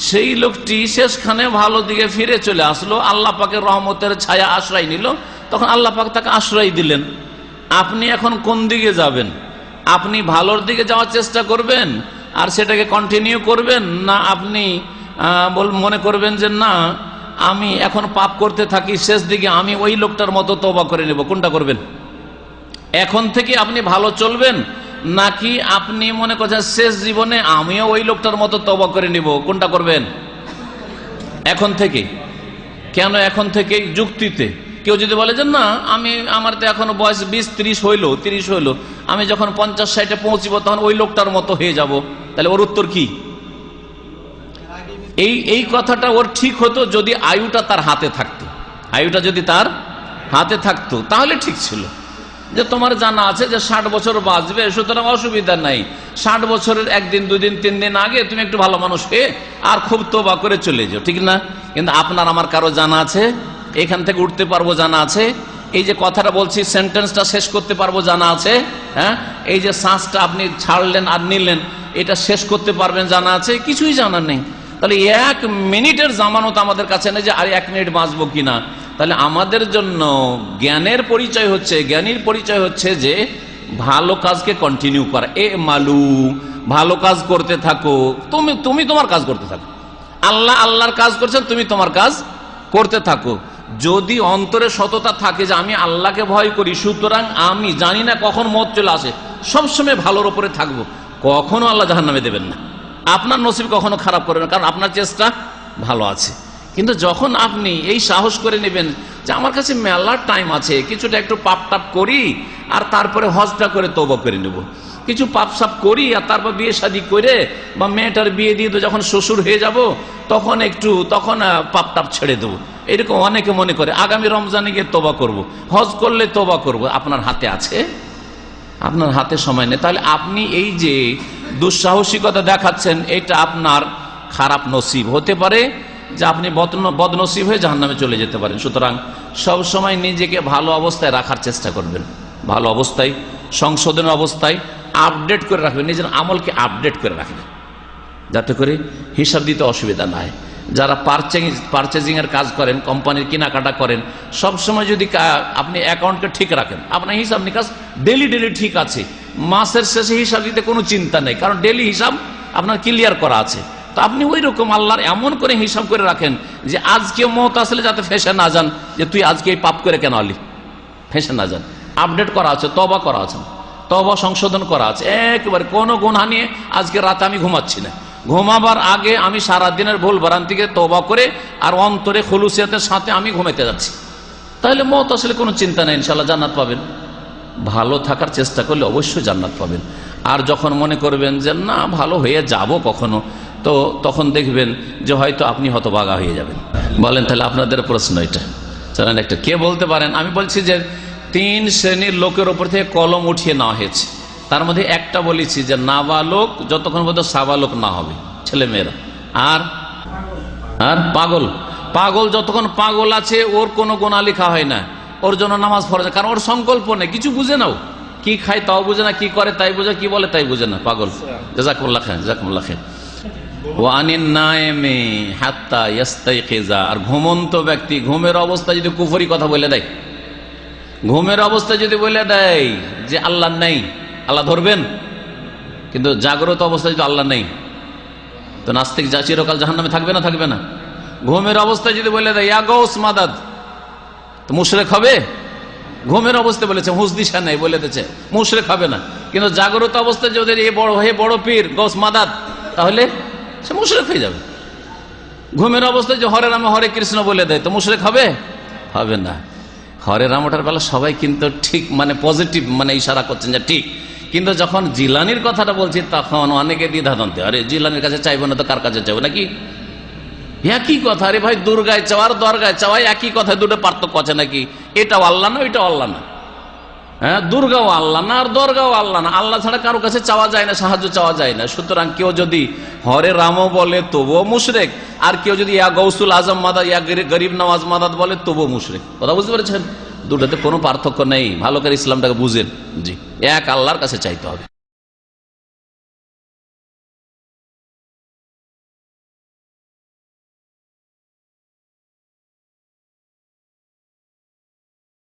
সেই লোকটি শেষখানে ভালো দিকে ফিরে চলে আসলো, আল্লাহ পাকের রহমতের ছায়া আশ্রয় নিল, তখন আল্লাহ পাক তাকে আশ্রয় দিলেন। আপনি এখন কোন দিকে যাবেন? আপনি ভালোর দিকে যাওয়ার চেষ্টা করবেন আর সেটাকে কন্টিনিউ করবেন, না আপনি মনে করবেন যে না আমি এখন পাপ করতে থাকি, শেষ দিকে আমি ওই লোকটার মতো তওবা করে নেব? কোনটা করবেন? এখন থেকে আপনি ভালো চলবেন, নাকি আপনি মনে করছেন শেষ জীবনে আমিও ওই লোকটার মতো তওবা করে নিব? কোনটা করবেন? এখন থেকে। কেন এখন থেকে? যুক্তিতে। কেউ যদি বলে যে না আমার তো এখনো বয়স 20-30 হইলো, 30 হইলো, আমি যখন 50-60-এ পৌঁছিব তখন ওই লোকটার মতো হয়ে যাব, তাহলে ওর উত্তর কি? এই কথাটা ওর ঠিক হতো যদি আয়ুটা তার হাতে থাকতো। আয়ুটা যদি তার হাতে থাকতো তাহলে ঠিক ছিল, যে তোমার জানা আছে যে 60 বছর বাঁচবে, সুতরাং অসুবিধা নাই, 60 বছরের 1 দিন 2 দিন 3 দিন আগে তুমি একটু ভালো মানুষ হয়ে আর খুব তওবা করে চলে যাও, ঠিক না? কিন্তু আপনার আমার কারো জানা আছে এখান থেকে উঠতে পারবো জানা আছে? এই যে কথাটা বলছি সেন্টেন্সটা শেষ করতে পারবো জানা আছে? হ্যাঁ, এই যে শ্বাসটা আপনি ছাড়লেন আর নিলেন এটা শেষ করতে পারবেন জানা আছে? কিছুই জানা নেই। তাহলে 1 মিনিটের জামানত আমাদের কাছে নেই যে আর 1 মিনিট বাঁচবো কিনা। তাহলে আমাদের জন্য জ্ঞানের পরিচয় হচ্ছে, জ্ঞানীর পরিচয় হচ্ছে যে ভালো কাজকে কন্টিনিউ করা। ভালো কাজ করতে থাকো, তুমি তোমার কাজ করতে থাকো, আল্লাহর কাজ করছেন, তুমি তোমার কাজ করতে থাকো। যদি অন্তরে সততা থাকে যে আমি আল্লাহকে ভয় করি, সুতরাং আমি জানি না কখন মত চলে আসে, সবসময় ভালোর উপরে থাকবো, কখনো আল্লাহ জাহান্নামে দেবেন না, আপনার নসিব কখনো খারাপ করবেন না, কারণ আপনার চেষ্টা ভালো আছে। কিন্তু যখন আপনি এই সাহস করে নেবেন যে আমার কাছে মেলার টাইম আছে, কিছুটা একটু পাপ টাপ করি আর তারপরে হজটা করে তওবা করে নেব, কিছু পাপ সাপ করি আর তারপর বিয়ে শাদী করে বা মেয়েটার বিয়ে দিয়ে তো যখন শ্বশুর হয়ে যাব তখন পাপ টাপ ছেড়ে দেবো, এরকম অনেকে মনে করে আগামী রমজানে গিয়ে তওবা করব, হজ করলে তওবা করব। আপনার হাতে আছে? আপনার হাতে সময় নেই। তাহলে আপনি এই যে দুঃসাহসিকতা দেখাচ্ছেন এটা আপনার খারাপ নসিব হতে পারে, যে আপনি বদনসিব হয়ে জাহান্নামে চলে যেতে পারেন। সুতরাং সব সময় নিজেকে ভালো অবস্থায় রাখার চেষ্টা করবেন, ভালো অবস্থায়, সংশোধনের অবস্থায় আপডেট করে রাখবেন, নিজের আমলকে আপডেট করে রাখবেন, যাতে করে হিসাব দিতে অসুবিধা না হয়। যারা পারচেজিং এর কাজ করেন, কোম্পানির কেনাকাটা করেন, সব সময় যদি আপনি অ্যাকাউন্টকে ঠিক রাখেন, আপনার হিসাব নিকাশ ডেলি ঠিক আছে, মাসের শেষে হিসাব দিতে কোনো চিন্তা নেই, কারণ ডেলি হিসাব আপনার ক্লিয়ার করা আছে। তো আপনি ওই রকম আল্লাহর এমন করে হিসাব করে রাখেন যে আজকে মত আসলে যাতে ফেসে না যান যে তুই আজকে এই পাপ করে কেন আলি, ফেসে না যান। আপডেট করা আছে, তওবা করা আছে, তওবা সংশোধন করা আছে, একেবারে কোনো গুনাহ নিয়ে আজকে রাতে আমি ঘুমাচ্ছি না, ঘুমাবার আগে আমি সারা দিনের ভুল ভ্রান্তিকে তওবা করে আর অন্তরে খুলুসিয়াতের সাথে আমি ঘুমাইতে যাচ্ছি, তাহলে মত আসলে কোনো চিন্তা নেই, ইনশাআল্লাহ জান্নাত পাবেন। ভালো থাকার চেষ্টা করলে অবশ্যই জান্নাত পাবেন। আর যখন মনে করবেন যে না ভালো হয়ে যাব কখনো, তো তখন দেখবেন যে হয়তো আপনি হতভাগা হয়ে যাবেন। বলেন তাহলে আপনাদের প্রশ্ন এটা, চলেন একটা কে বলতে পারেন? আমি বলছি যে 3 শ্রেণীর লোকের উপর থেকে কলম উঠিয়ে নেওয়া হয়েছে, তার মধ্যে একটা বলেছি যে নাবালক যতক্ষণ পর্যন্ত সাবালক না হবে, ছেলে মেয়েরা, আর পাগল যতক্ষণ পাগল আছে ওর কোনো গুনাহ লেখা হয় না, ওর জন্য নামাজ ফরজ, কারণ ওর সংকল্প নেই, কিছু বুঝে নাও, কি খায় তাও বুঝে না, কি করে তাই বুঝে, কি বলে তাই বুঝে না, পাগল। জাযাকুমুল্লাহ খায়, জাযাকুমুল্লাহ খায়। আর ঘুমন্ত ব্যক্তি ঘুমের অবস্থায় যদি কুফরি কথা বলে দেয়, ঘুমের অবস্থায় যদি বলে দেয় যে আল্লাহ নেই, আল্লাহ ধরবেন, কিন্তু জাগ্রত অবস্থায় যদি আল্লাহ নেই, তো নাস্তিক যা চিরকাল জাহান্নামে থাকবে না? থাকবে না। ঘুমের অবস্থায় যদি বলে দেয় ইয়া গৌস মাদাদ, তো মুশরিক হবে? ঘুমের অবস্থায় বলেছে হুঁশ দিশা নেই বলে দিয়েছে, মুশরিক হবে না। কিন্তু জাগ্রত অবস্থায় যদি এ বড় পীর গৌস মাদাদ, তাহলে সে মুশরিক হয়ে যাবে। ঘুমের অবস্থায় যে হরে রাম হরে কৃষ্ণ বলে দেয়, তো মুশরিক হবে? হবে না। হরে রাম ওঠার বেলা সবাই কিন্তু ঠিক মানে পজিটিভ মানে ইশারা করছেন যে ঠিক, কিন্তু যখন জিলানির কথাটা বলছি তখন অনেকে দ্বিধাদ্বন্দ্বে, আরে জিলানির কাছে চাইবো না তো কার কাছে চাইবো নাকি? একই কথা। আরে ভাই, দুর্গায় চাওয়ার দরগায় চাওয়া একই কথায় দুটো পার্থক্য আছে নাকি? এটাও আল্লাহ না, ওইটাও আল্লাহ না। হ্যাঁ, দুর্গাও আল্লাহ না আর দরগাও আল্লাহ না। আল্লাহ ছাড়া কারো কাছে চাওয়া যায় না, সাহায্য চাওয়া যায় না। সুতরাং কেউ যদি হরে রামও বলে তবুও মুশরিক, আর কেউ যদি ইয়া গৌসুল আজম মাদাদ, ইয়া গরিব নওয়াজ মাদাদ বলে তবুও মুশরিক। কথা বুঝতে পেরেছেন? দুটোতে কোনো পার্থক্য নেই। ভালো করে ইসলামটাকে বুঝেন। জি, এক আল্লাহর কাছে চাইতে হবে।